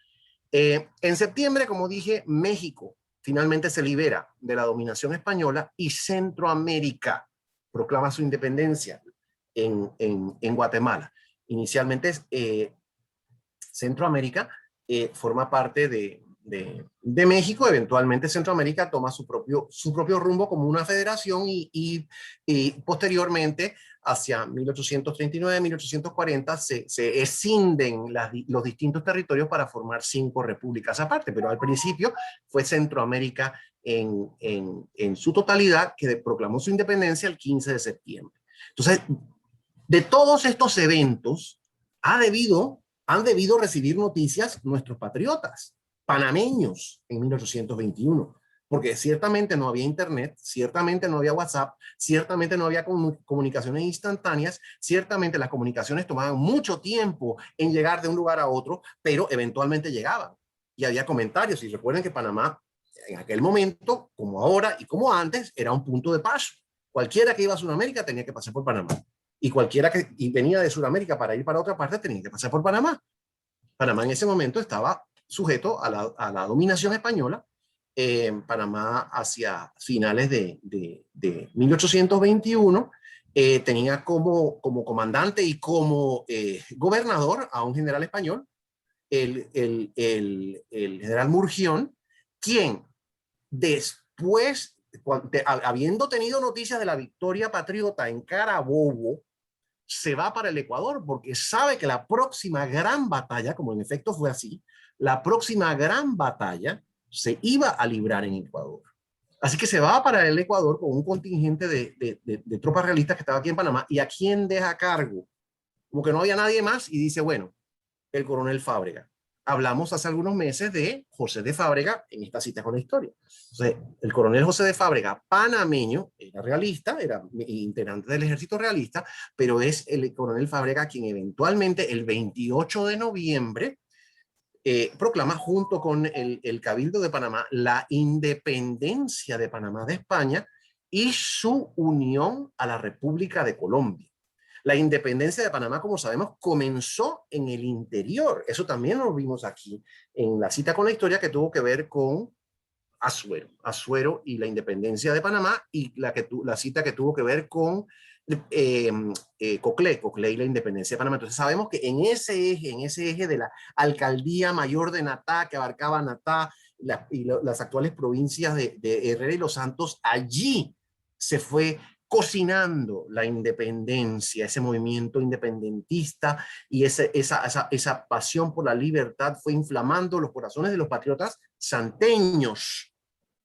En septiembre, como dije, México finalmente se libera de la dominación española y Centroamérica proclama su independencia en Guatemala. Inicialmente Centroamérica forma parte de México. Eventualmente Centroamérica toma su propio rumbo como una federación y posteriormente, hacia 1839, 1840, se escinden los distintos territorios para formar 5 repúblicas aparte, pero al principio fue Centroamérica en su totalidad que proclamó su independencia el 15 de septiembre. Entonces, de todos estos eventos han debido recibir noticias nuestros patriotas panameños en 1821, porque ciertamente no había internet, ciertamente no había WhatsApp, ciertamente no había comunicaciones instantáneas, ciertamente las comunicaciones tomaban mucho tiempo en llegar de un lugar a otro, pero eventualmente llegaban y había comentarios. Y recuerden que Panamá en aquel momento, como ahora y como antes, era un punto de paso. Cualquiera que iba a Sudamérica tenía que pasar por Panamá. Y cualquiera que venía de Sudamérica para ir para otra parte tenía que pasar por Panamá. Panamá en ese momento estaba sujeto a la dominación española. Panamá, hacia finales de 1821, tenía como comandante y como gobernador a un general español, el general Murgión, quien después, habiendo tenido noticias de la victoria patriota en Carabobo, se va para el Ecuador porque sabe que la próxima gran batalla, como en efecto fue así, la próxima gran batalla se iba a librar en Ecuador. Así que se va para el Ecuador con un contingente de tropas realistas que estaba aquí en Panamá. ¿Y a quién deja a cargo? Como que no había nadie más y dice, bueno, el coronel Fábrega. Hablamos hace algunos meses de José de Fábrega en esta cita con la historia. Entonces, el coronel José de Fábrega, panameño, era realista, era integrante del ejército realista, pero es el coronel Fábrega quien eventualmente el 28 de noviembre proclama junto con el Cabildo de Panamá la independencia de Panamá de España y su unión a la República de Colombia. La independencia de Panamá, como sabemos, comenzó en el interior. Eso también lo vimos aquí en la cita con la historia que tuvo que ver con Azuero y la independencia de Panamá, y la cita que tuvo que ver con Coclé y la independencia de Panamá. Entonces sabemos que en ese eje de la alcaldía mayor de Natá, que abarcaba Natá y las actuales provincias de Herrera y Los Santos, allí se fue cocinando la independencia, ese movimiento independentista y esa pasión por la libertad fue inflamando los corazones de los patriotas santeños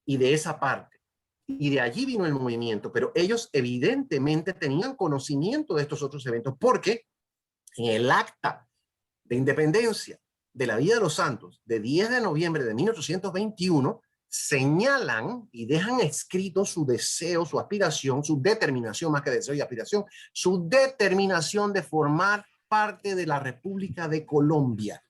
y de esa parte. Y de allí vino el movimiento, pero ellos evidentemente tenían conocimiento de estos otros eventos porque en el acta de independencia de la Villa de los Santos de 10 de noviembre de 1821 señalan y dejan escrito su deseo, su aspiración, su determinación, más que deseo y aspiración, su determinación de formar parte de la República de Colombia.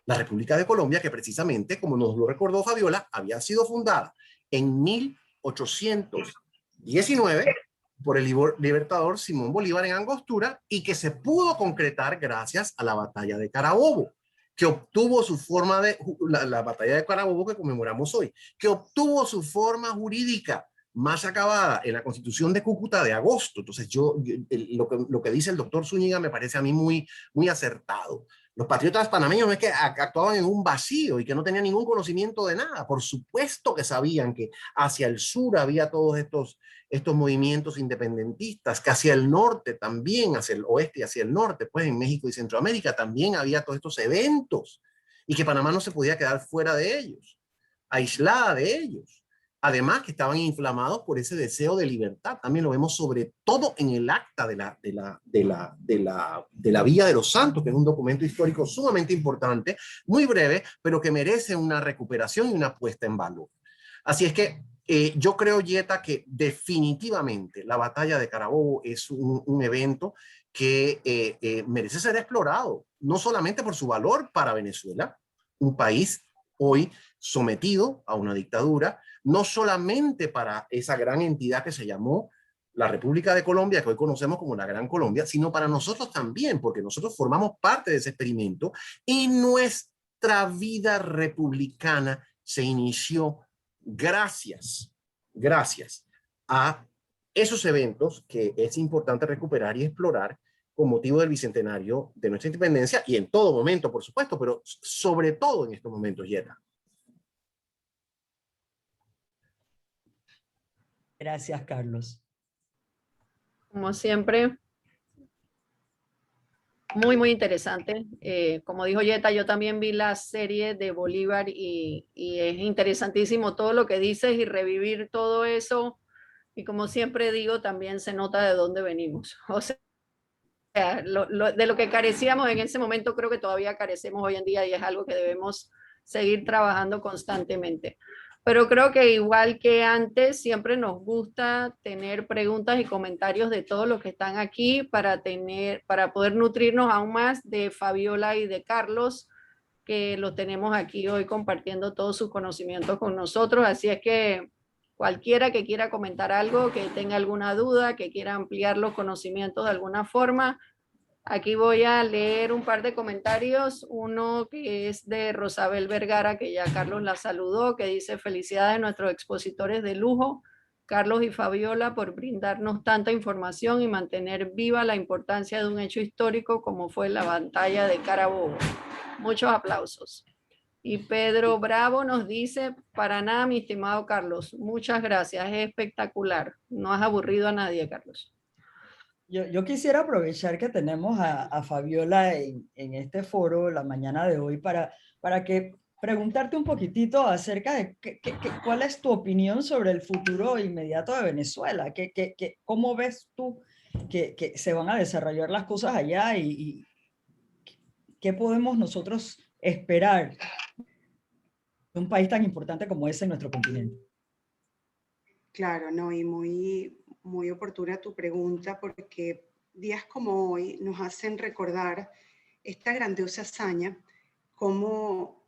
La República de Colombia, que precisamente, como nos lo recordó Fabiola, había sido fundada en 1819 por el libertador Simón Bolívar en Angostura y que se pudo concretar gracias a la batalla de Carabobo, que obtuvo su forma la batalla de Carabobo que conmemoramos hoy, que obtuvo su forma jurídica más acabada en la Constitución de Cúcuta de agosto. Entonces lo que dice el doctor Zúñiga me parece a mí muy acertado. Los patriotas panameños no es que actuaban en un vacío y que no tenían ningún conocimiento de nada. Por supuesto que sabían que hacia el sur había todos estos movimientos independentistas, que hacia el norte también, hacia el oeste y hacia el norte, pues en México y Centroamérica también había todos estos eventos y que Panamá no se podía quedar fuera de ellos, aislada de ellos. Además que estaban inflamados por ese deseo de libertad. También lo vemos sobre todo en el acta de la Villa de los Santos, que es un documento histórico sumamente importante, muy breve, pero que merece una recuperación y una puesta en valor. Así es que yo creo, Yeta, que definitivamente la batalla de Carabobo es un evento que merece ser explorado, no solamente por su valor para Venezuela, un país hoy sometido a una dictadura, no solamente para esa gran entidad que se llamó la República de Colombia, que hoy conocemos como la Gran Colombia, sino para nosotros también, porque nosotros formamos parte de ese experimento y nuestra vida republicana se inició gracias a esos eventos que es importante recuperar y explorar con motivo del bicentenario de nuestra independencia y en todo momento, por supuesto, pero sobre todo en estos momentos, Yeta. Gracias, Carlos. Como siempre, muy interesante. Como dijo Yeta, yo también vi la serie de Bolívar y es interesantísimo todo lo que dices y revivir todo eso. Y como siempre digo, también se nota de dónde venimos. O sea, de lo que carecíamos en ese momento, creo que todavía carecemos hoy en día y es algo que debemos seguir trabajando constantemente. Pero creo que igual que antes, siempre nos gusta tener preguntas y comentarios de todos los que están aquí para poder nutrirnos aún más de Fabiola y de Carlos, que lo tenemos aquí hoy compartiendo todos sus conocimientos con nosotros. Así es que cualquiera que quiera comentar algo, que tenga alguna duda, que quiera ampliar los conocimientos de alguna forma, aquí voy a leer un par de comentarios. Uno que es de Rosabel Vergara, que ya Carlos la saludó, que dice: felicidades a nuestros expositores de lujo, Carlos y Fabiola, por brindarnos tanta información y mantener viva la importancia de un hecho histórico como fue la batalla de Carabobo. Muchos aplausos. Y Pedro Bravo nos dice, para nada, mi estimado Carlos, muchas gracias, es espectacular. No has aburrido a nadie, Carlos. Yo quisiera aprovechar que tenemos a Fabiola en este foro la mañana de hoy para que preguntarte un poquitito acerca de cuál es tu opinión sobre el futuro inmediato de Venezuela. ¿Cómo ves tú que se van a desarrollar las cosas allá y qué podemos nosotros esperar de un país tan importante como ese en nuestro continente? Claro, no, y muy oportuna tu pregunta, porque días como hoy nos hacen recordar esta grandiosa hazaña, como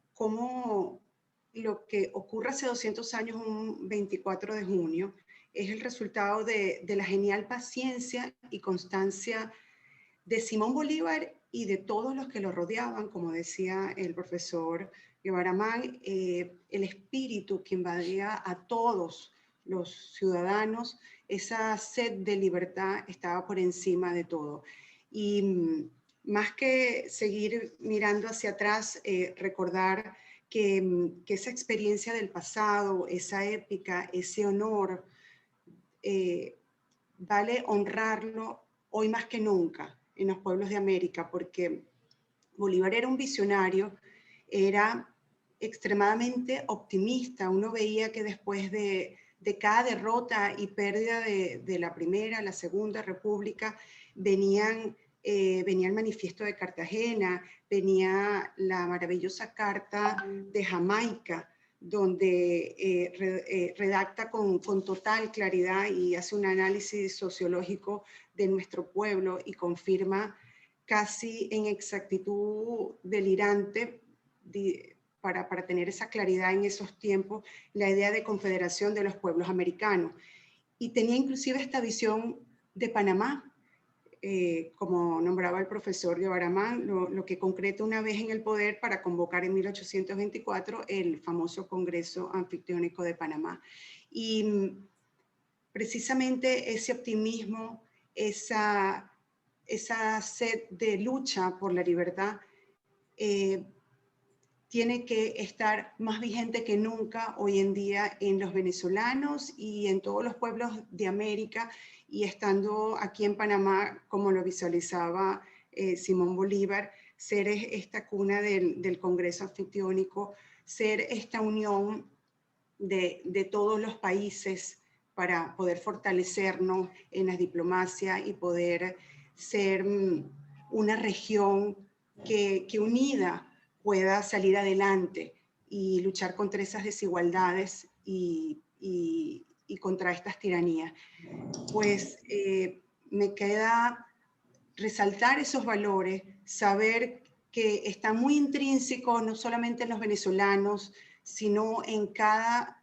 lo que ocurre hace 200 años, un 24 de junio, es el resultado de la genial paciencia y constancia de Simón Bolívar y de todos los que lo rodeaban, como decía el profesor Guevara Mann, el espíritu que invadía a todos los ciudadanos, esa sed de libertad estaba por encima de todo. Y más que seguir mirando hacia atrás, recordar que esa experiencia del pasado, esa épica, ese honor, vale honrarlo hoy más que nunca en los pueblos de América, porque Bolívar era un visionario, era extremadamente optimista. Uno veía que después de cada derrota y pérdida de la Primera, la Segunda República, venía el manifiesto de Cartagena, venía la maravillosa carta de Jamaica, donde redacta con total claridad y hace un análisis sociológico de nuestro pueblo y confirma casi en exactitud delirante, para tener esa claridad en esos tiempos, la idea de confederación de los pueblos americanos. Y tenía inclusive esta visión de Panamá, como nombraba el profesor Guevara Mann, lo que concreta una vez en el poder para convocar en 1824 el famoso Congreso Anfictiónico de Panamá. Y precisamente ese optimismo, esa sed de lucha por la libertad, tiene que estar más vigente que nunca hoy en día en los venezolanos y en todos los pueblos de América, y estando aquí en Panamá, como lo visualizaba Simón Bolívar, ser esta cuna del Congreso Anfictiónico, ser esta unión de todos los países para poder fortalecernos en la diplomacia y poder ser una región que unida pueda salir adelante y luchar contra esas desigualdades y contra estas tiranías. Pues me queda resaltar esos valores, saber que está muy intrínseco no solamente en los venezolanos, sino en cada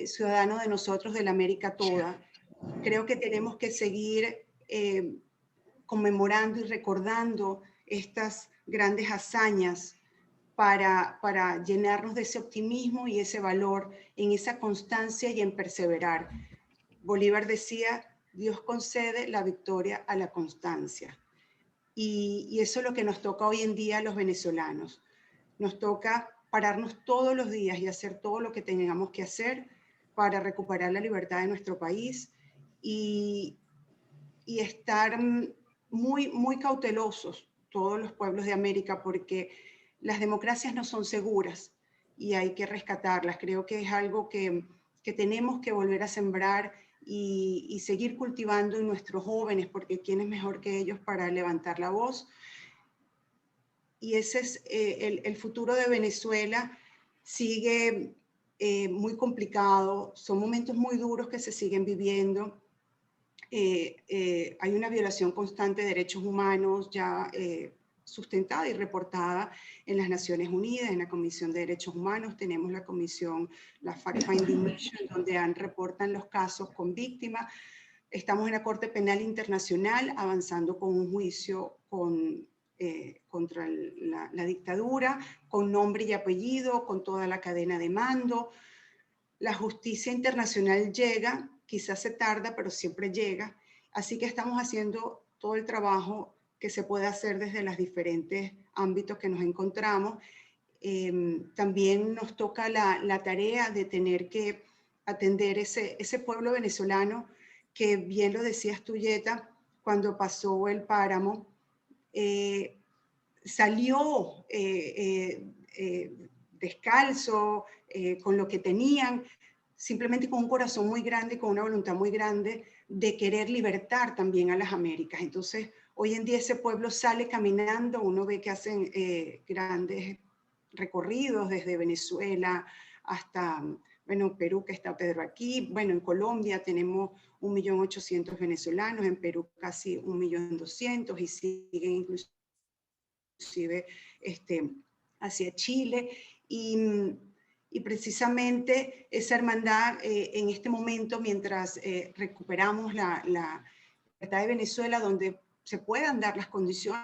ciudadano de nosotros, de la América toda. Creo que tenemos que seguir conmemorando y recordando estas grandes hazañas para llenarnos de ese optimismo y ese valor, en esa constancia y en perseverar. Bolívar decía, Dios concede la victoria a la constancia. Y eso es lo que nos toca hoy en día a los venezolanos. Nos toca pararnos todos los días y hacer todo lo que tengamos que hacer para recuperar la libertad de nuestro país y estar muy cautelosos todos los pueblos de América, porque las democracias no son seguras y hay que rescatarlas. Creo que es algo que tenemos que volver a sembrar y seguir cultivando en nuestros jóvenes, porque ¿quién es mejor que ellos para levantar la voz? Y ese es el futuro de Venezuela. Sigue muy complicado, son momentos muy duros que se siguen viviendo. Hay una violación constante de derechos humanos ya sustentada y reportada en las Naciones Unidas, en la Comisión de Derechos Humanos. Tenemos la comisión, la Fact Finding Mission, donde reportan los casos con víctimas. Estamos en la Corte Penal Internacional avanzando con un juicio contra la dictadura, con nombre y apellido, con toda la cadena de mando. La justicia internacional llega, quizás se tarda, pero siempre llega. Así que estamos haciendo todo el trabajo que se puede hacer desde los diferentes ámbitos que nos encontramos. También nos toca la tarea de tener que atender ese pueblo venezolano que, bien lo decías tú, Yeta, cuando pasó el páramo, salió descalzo, con lo que tenían, simplemente con un corazón muy grande, con una voluntad muy grande de querer libertar también a las Américas. Entonces, hoy en día ese pueblo sale caminando, uno ve que hacen grandes recorridos desde Venezuela hasta, bueno, Perú, que está Pedro aquí. Bueno, en Colombia tenemos 1.800.000 venezolanos, en Perú casi 1.200.000 y siguen inclusive hacia Chile. Y precisamente esa hermandad en este momento, mientras recuperamos la libertad de Venezuela, donde se puedan dar las condiciones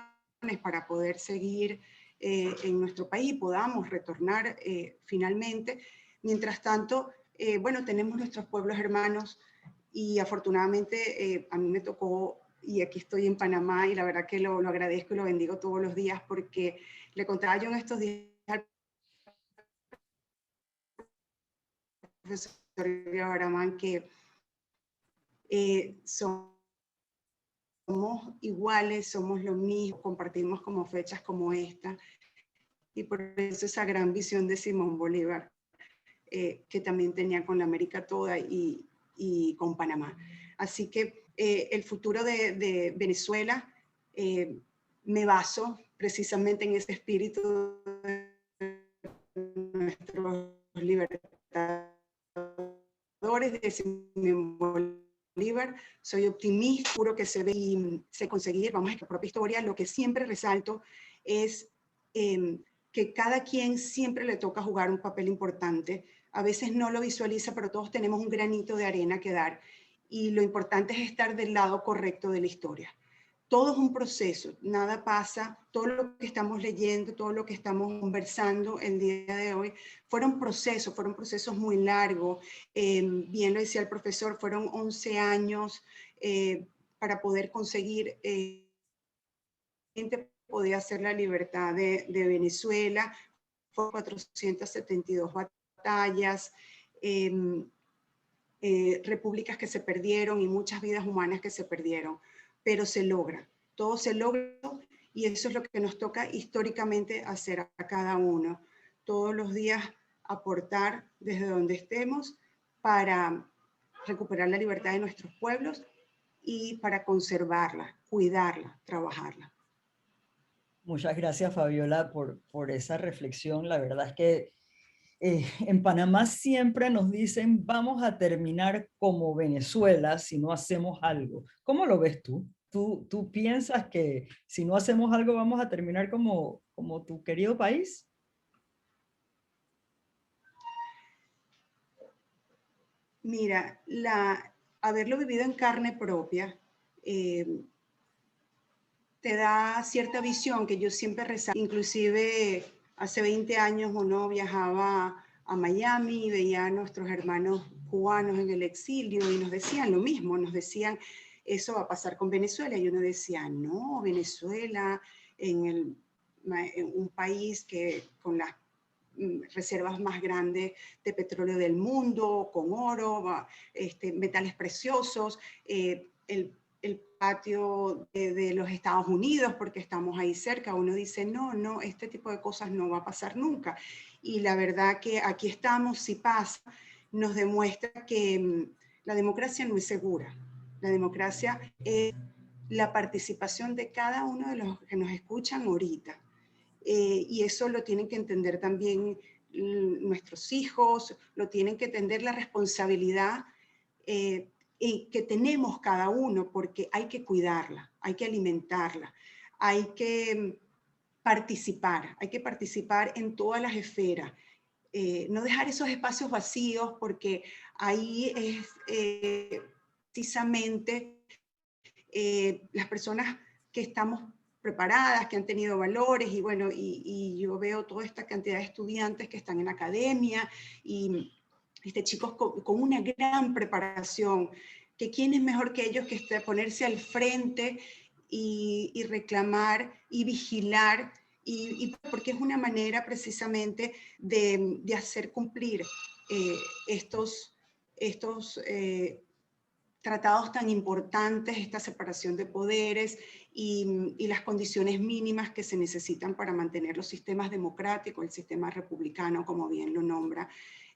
para poder seguir en nuestro país y podamos retornar finalmente. Mientras tanto, bueno, tenemos nuestros pueblos hermanos y afortunadamente a mí me tocó, y aquí estoy en Panamá, y la verdad que lo agradezco y lo bendigo todos los días, porque le contaba yo en estos días al profesor Garamán que somos iguales, somos lo mismo, compartimos como fechas como esta, y por eso esa gran visión de Simón Bolívar, que también tenía con la América toda y con Panamá. Así que el futuro de Venezuela, me baso precisamente en ese espíritu de nuestros libertadores, de Simón Bolívar. Soy optimista, juro que se ve y se conseguir, vamos a la propia historia. Lo que siempre resalto es que cada quien siempre le toca jugar un papel importante. A veces no lo visualiza, pero todos tenemos un granito de arena que dar. Y lo importante es estar del lado correcto de la historia. Todo es un proceso, nada pasa, todo lo que estamos leyendo, todo lo que estamos conversando el día de hoy, fueron procesos muy largos. Bien lo decía el profesor, fueron 11 años para poder conseguir poder hacer la libertad de Venezuela. Fueron 472 batallas, repúblicas que se perdieron y muchas vidas humanas que se perdieron, pero se logra, todo se logra, y eso es lo que nos toca históricamente hacer a cada uno, todos los días aportar desde donde estemos para recuperar la libertad de nuestros pueblos y para conservarla, cuidarla, trabajarla. Muchas gracias, Fabiola, por esa reflexión. La verdad es que en Panamá siempre nos dicen vamos a terminar como Venezuela si no hacemos algo. ¿Cómo lo ves tú? ¿Tú piensas que si no hacemos algo vamos a terminar como tu querido país? Mira, haberlo vivido en carne propia te da cierta visión que yo siempre resalto. Inclusive hace 20 años uno viajaba a Miami y veía a nuestros hermanos cubanos en el exilio y nos decían lo mismo, nos decían eso va a pasar con Venezuela, y uno decía no, Venezuela en un país que con las reservas más grandes de petróleo del mundo, con oro, metales preciosos, el patio de los Estados Unidos, porque estamos ahí cerca. Uno dice, no, este tipo de cosas no va a pasar nunca. Y la verdad que aquí estamos, si pasa, nos demuestra que la democracia no es segura. La democracia es la participación de cada uno de los que nos escuchan ahorita. Y eso lo tienen que entender también nuestros hijos, lo tienen que entender la responsabilidad que tenemos cada uno, porque hay que cuidarla, hay que alimentarla, hay que participar en todas las esferas, no dejar esos espacios vacíos, porque ahí es precisamente las personas que estamos preparadas, que han tenido valores, y bueno, y yo veo toda esta cantidad de estudiantes que están en academia y chicos con una gran preparación, que quién es mejor que ellos que ponerse al frente y reclamar y vigilar, y porque es una manera precisamente de hacer cumplir estos tratados tan importantes, esta separación de poderes y las condiciones mínimas que se necesitan para mantener los sistemas democráticos, el sistema republicano, como bien lo nombra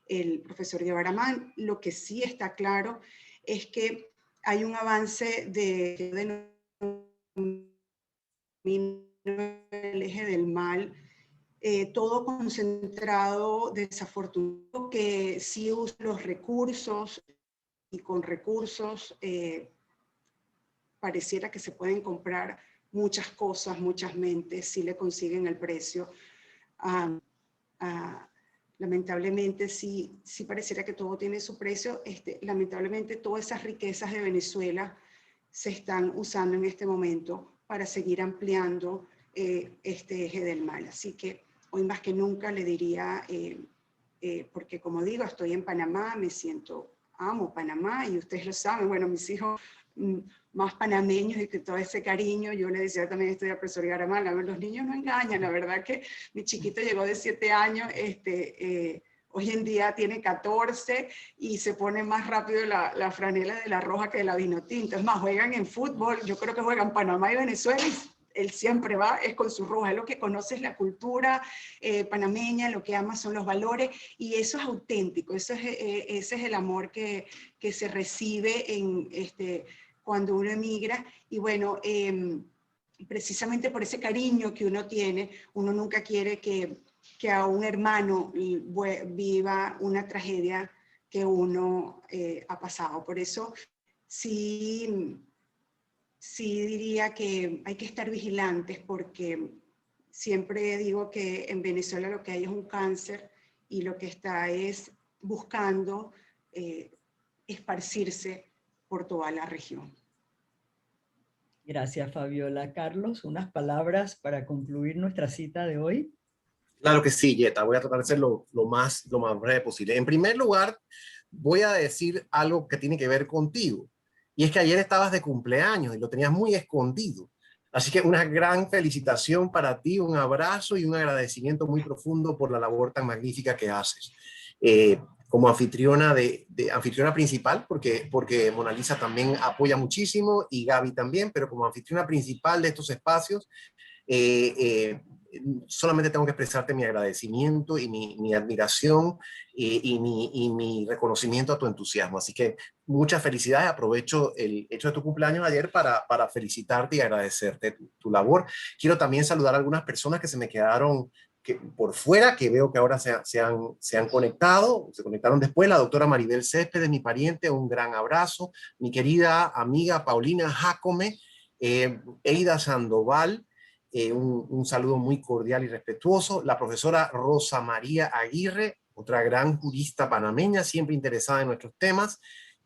el profesor Guevara Mann. Lo que sí está claro es que hay un avance del eje del mal, todo concentrado, desafortunado, que sí usa los recursos, y con recursos pareciera que se pueden comprar muchas cosas, muchas mentes, si le consiguen el precio. Lamentablemente sí pareciera que todo tiene su precio. Lamentablemente todas esas riquezas de Venezuela se están usando en este momento para seguir ampliando este eje del mal. Así que hoy más que nunca le diría, porque como digo, estoy en Panamá, amo Panamá, y ustedes lo saben, bueno, mis hijos más panameños y que todo ese cariño, yo le decía también estoy al profesor Guevara Mann, a ver, los niños no engañan, la verdad que mi chiquito llegó de 7 años, hoy en día tiene 14 y se pone más rápido la franela de la roja que de la vinotinto. Es más, juegan en fútbol, yo creo que juegan Panamá y Venezuela y él siempre va, es con su roja, es lo que conoce, es la cultura panameña, lo que ama son los valores, y eso es auténtico, ese es el amor que se recibe cuando uno emigra. Y bueno, precisamente por ese cariño que uno tiene, uno nunca quiere que a un hermano viva una tragedia que uno ha pasado. Por eso sí diría que hay que estar vigilantes, porque siempre digo que en Venezuela lo que hay es un cáncer y lo que está es buscando esparcirse por toda la región. Gracias, Fabiola. Carlos, unas palabras para concluir nuestra cita de hoy. Claro que sí, Yeta. Voy a tratar de ser lo más breve posible. En primer lugar, voy a decir algo que tiene que ver contigo. Y es que ayer estabas de cumpleaños y lo tenías muy escondido. Así que una gran felicitación para ti, un abrazo y un agradecimiento muy profundo por la labor tan magnífica que haces. Como anfitriona anfitriona principal, porque Mona Lisa también apoya muchísimo y Gaby también, pero como anfitriona principal de estos espacios, solamente tengo que expresarte mi agradecimiento y mi admiración y mi reconocimiento a tu entusiasmo. Así que muchas felicidades. Aprovecho el hecho de tu cumpleaños ayer para felicitarte y agradecerte tu labor. Quiero también saludar a algunas personas que se me quedaron por fuera, que veo que ahora se han conectado, se conectaron después. La doctora Maribel Céspedes, mi pariente, un gran abrazo. Mi querida amiga Paulina Jácome, Eida Sandoval, un saludo muy cordial y respetuoso. La profesora Rosa María Aguirre, otra gran jurista panameña, siempre interesada en nuestros temas.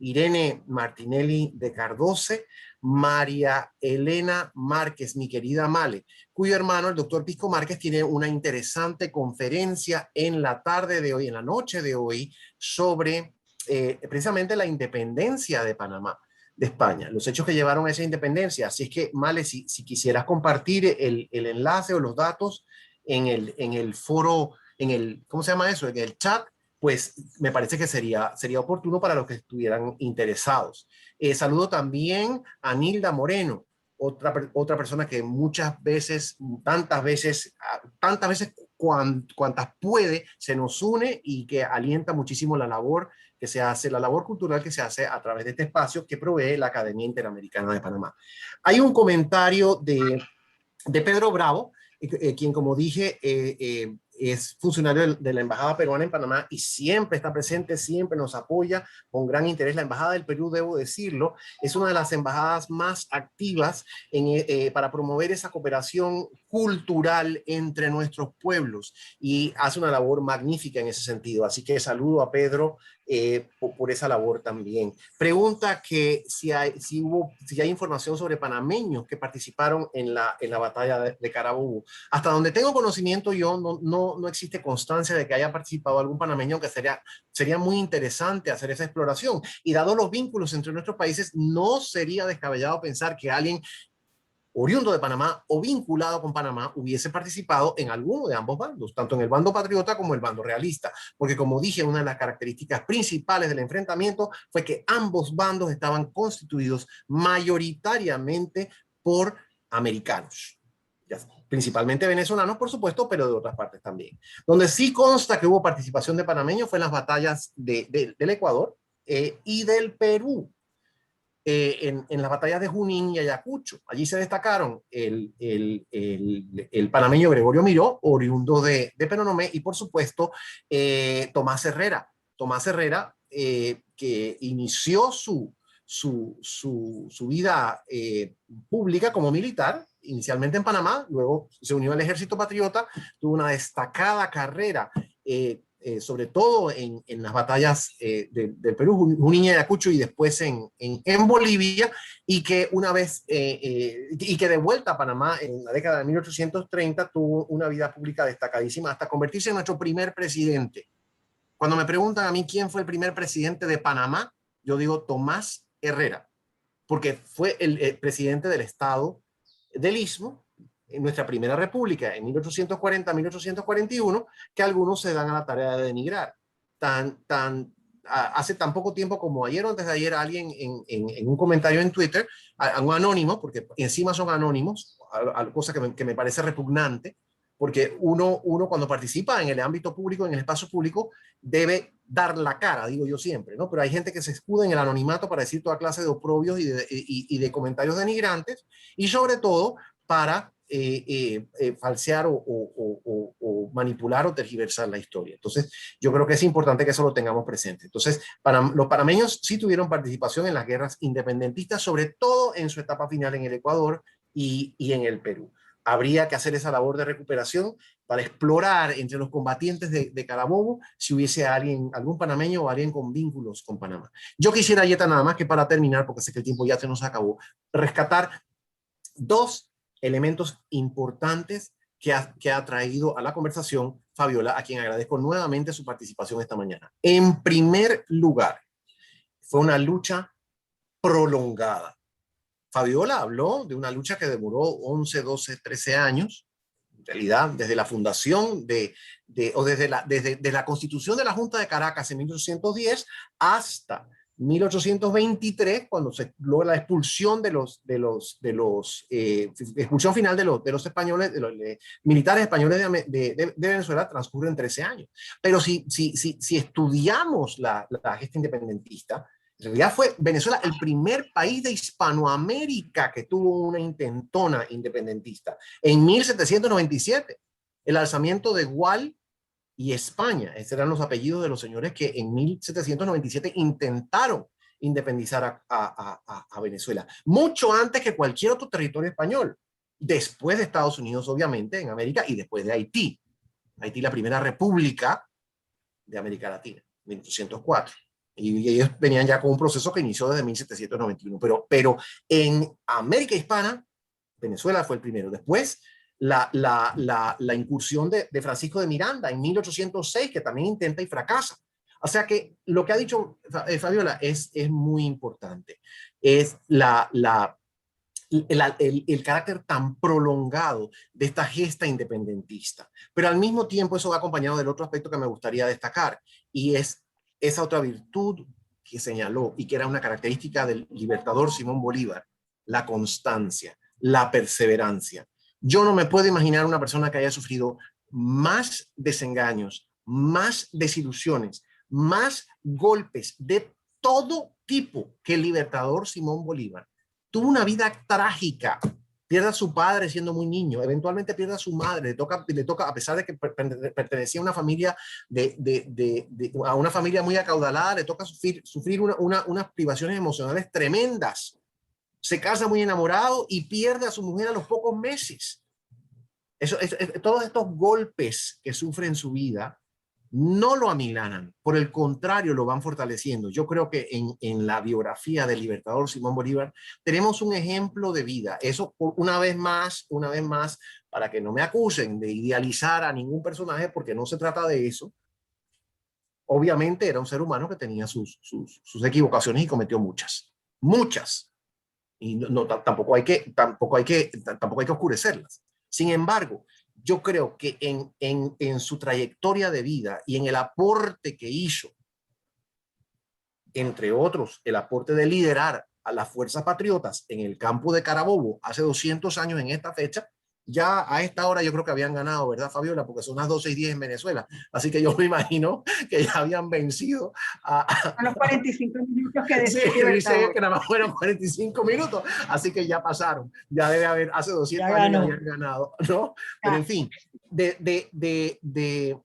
Irene Martinelli de Cardose, María Elena Márquez, mi querida Male, cuyo hermano, el doctor Pisco Márquez, tiene una interesante conferencia en la tarde de hoy, en la noche de hoy, sobre precisamente la independencia de Panamá, de España, los hechos que llevaron a esa independencia. Así es que, Male, si quisieras compartir el enlace o los datos en el foro, ¿cómo se llama eso? En el chat, pues me parece que sería oportuno para los que estuvieran interesados. Saludo también a Nilda Moreno, otra persona que muchas veces, tantas veces cuantas puede, se nos une y que alienta muchísimo la labor que se hace, la labor cultural que se hace a través de este espacio que provee la Academia Interamericana de Panamá. Hay un comentario de Pedro Bravo, quien, como dije, es funcionario de la Embajada Peruana en Panamá y siempre está presente, siempre nos apoya con gran interés. La Embajada del Perú, debo decirlo, es una de las embajadas más activas para promover esa cooperación cultural entre nuestros pueblos y hace una labor magnífica en ese sentido. Así que saludo a Pedro por esa labor también. Pregunta que si hay información sobre panameños que participaron en la batalla de Carabobo. Hasta donde tengo conocimiento yo, no existe constancia de que haya participado algún panameño, que sería muy interesante hacer esa exploración. Y dado los vínculos entre nuestros países, no sería descabellado pensar que alguien oriundo de Panamá o vinculado con Panamá, hubiese participado en alguno de ambos bandos, tanto en el bando patriota como el bando realista. Porque como dije, una de las características principales del enfrentamiento fue que ambos bandos estaban constituidos mayoritariamente por americanos. Principalmente venezolanos, por supuesto, pero de otras partes también. Donde sí consta que hubo participación de panameños fue en las batallas del Ecuador y del Perú. En las batallas de Junín y Ayacucho. Allí se destacaron el panameño Gregorio Miró, oriundo de Penonomé, y por supuesto Tomás Herrera. Tomás Herrera, que inició su vida pública como militar, inicialmente en Panamá, luego se unió al Ejército Patriota, tuvo una destacada carrera sobre todo en las batallas del Perú, Junín y Ayacucho, y después en Bolivia, y que una vez, y que de vuelta a Panamá en la década de 1830 tuvo una vida pública destacadísima hasta convertirse en nuestro primer presidente. Cuando me preguntan a mí quién fue el primer presidente de Panamá, yo digo Tomás Herrera, porque fue el presidente del Estado del Istmo, en nuestra primera república, en 1840-1841, que algunos se dan a la tarea de denigrar. Hace tan poco tiempo como ayer o antes de ayer, alguien en un comentario en Twitter, a un anónimo, porque encima son anónimos, cosa que me parece repugnante, porque uno cuando participa en el ámbito público, en el espacio público, debe dar la cara, digo yo siempre, ¿no? Pero hay gente que se escuda en el anonimato para decir toda clase de oprobios y de comentarios denigrantes, y sobre todo para falsear o manipular o tergiversar la historia. Entonces, yo creo que es importante que eso lo tengamos presente. Entonces, los panameños sí tuvieron participación en las guerras independentistas, sobre todo en su etapa final en el Ecuador y en el Perú. Habría que hacer esa labor de recuperación para explorar entre los combatientes de Carabobo si hubiese algún panameño o alguien con vínculos con Panamá. Yo quisiera, Yeta, nada más que para terminar, porque sé que el tiempo ya se nos acabó, rescatar dos elementos importantes que ha traído a la conversación Fabiola, a quien agradezco nuevamente su participación esta mañana. En primer lugar, fue una lucha prolongada. Fabiola habló de una lucha que demoró 11, 12, 13 años, en realidad desde la fundación desde la constitución de la Junta de Caracas en 1810 hasta 1823, cuando se logra la expulsión expulsión final de los españoles, de los militares españoles de Venezuela, transcurren 13 años. Pero si estudiamos la gesta independentista, en realidad fue Venezuela el primer país de Hispanoamérica que tuvo una intentona independentista. En 1797, el alzamiento de Gual y España. Esos eran los apellidos de los señores que en 1797 intentaron independizar a Venezuela. Mucho antes que cualquier otro territorio español. Después de Estados Unidos, obviamente, en América, y después de Haití. Haití, la primera república de América Latina, 1804. Y ellos venían ya con un proceso que inició desde 1791. Pero en América Hispana, Venezuela fue el primero. Después, la incursión de Francisco de Miranda en 1806, que también intenta y fracasa. O sea que lo que ha dicho Fabiola es muy importante. Es el carácter tan prolongado de esta gesta independentista. Pero al mismo tiempo eso va acompañado del otro aspecto que me gustaría destacar, y es esa otra virtud que señaló y que era una característica del libertador Simón Bolívar: la constancia, la perseverancia. Yo no me puedo imaginar una persona que haya sufrido más desengaños, más desilusiones, más golpes de todo tipo que el libertador Simón Bolívar. Tuvo una vida trágica. Pierde a su padre siendo muy niño, eventualmente pierde a su madre, le toca a pesar de que pertenecía a una familia a una familia muy acaudalada, le toca sufrir unas privaciones emocionales tremendas. Se casa muy enamorado y pierde a su mujer a los pocos meses. Todos estos golpes que sufre en su vida no lo amilanan, por el contrario, lo van fortaleciendo. Yo creo que en la biografía del libertador Simón Bolívar tenemos un ejemplo de vida. Eso, una vez más, para que no me acusen de idealizar a ningún personaje, porque no se trata de eso. Obviamente era un ser humano que tenía sus equivocaciones y cometió muchas. y tampoco hay que oscurecerlas. Sin embargo, yo creo que en su trayectoria de vida y en el aporte que hizo, entre otros, el aporte de liderar a las fuerzas patriotas en el campo de Carabobo hace 200 años en esta fecha, ya a esta hora yo creo que habían ganado, ¿verdad, Fabiola? Porque son las 12:10 en Venezuela. Así que yo me imagino que ya habían vencido a los 45 minutos que sí, dice que nada más fueron 45 minutos, así que ya pasaron. Ya debe haber, hace 200 años ya habían ganado, ¿no? Pero en fin, de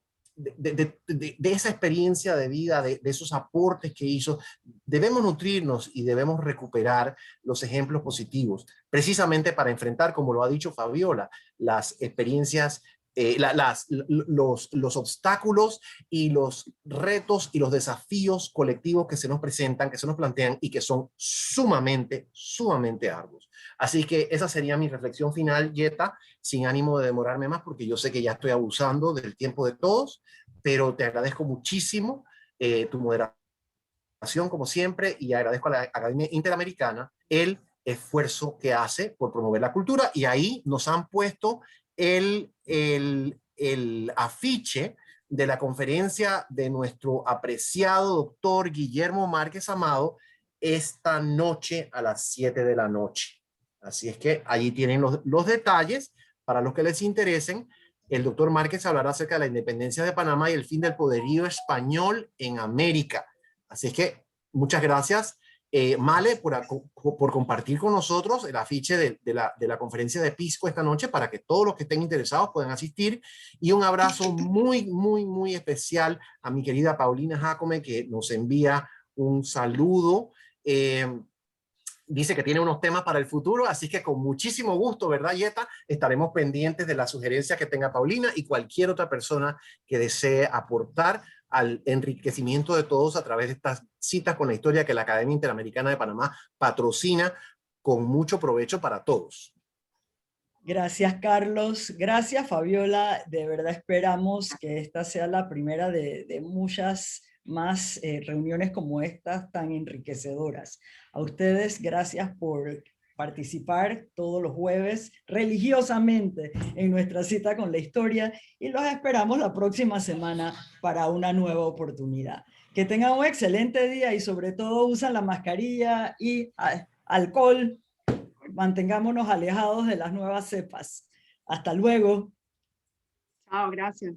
esa experiencia de vida, de esos aportes que hizo, debemos nutrirnos y debemos recuperar los ejemplos positivos, precisamente para enfrentar, como lo ha dicho Fabiola, las experiencias, los obstáculos y los retos y los desafíos colectivos que se nos presentan, que se nos plantean y que son sumamente, sumamente arduos. Así que esa sería mi reflexión final, Yeta, sin ánimo de demorarme más, porque yo sé que ya estoy abusando del tiempo de todos, pero te agradezco muchísimo tu moderación, como siempre, y agradezco a la Academia Interamericana el esfuerzo que hace por promover la cultura, y ahí nos han puesto el afiche de la conferencia de nuestro apreciado doctor Guillermo Márquez Amado esta noche a las 7 de la noche. Así es que allí tienen los detalles para los que les interesen. El doctor Márquez hablará acerca de la independencia de Panamá y el fin del poderío español en América. Así es que muchas gracias, Male, por compartir con nosotros el afiche de la conferencia de Pisco esta noche para que todos los que estén interesados puedan asistir. Y un abrazo muy, muy, muy especial a mi querida Paulina Jacome, que nos envía un saludo. Dice que tiene unos temas para el futuro, así que con muchísimo gusto, ¿verdad, Yeta? Estaremos pendientes de la sugerencia que tenga Paulina y cualquier otra persona que desee aportar al enriquecimiento de todos a través de estas citas con la historia que la Academia Interamericana de Panamá patrocina con mucho provecho para todos. Gracias, Carlos. Gracias, Fabiola. De verdad esperamos que esta sea la primera de muchas más reuniones como estas tan enriquecedoras. A ustedes, gracias por participar todos los jueves religiosamente en nuestra cita con la historia y los esperamos la próxima semana para una nueva oportunidad. Que tengan un excelente día y sobre todo usen la mascarilla y alcohol. Mantengámonos alejados de las nuevas cepas. Hasta luego. Chao, gracias.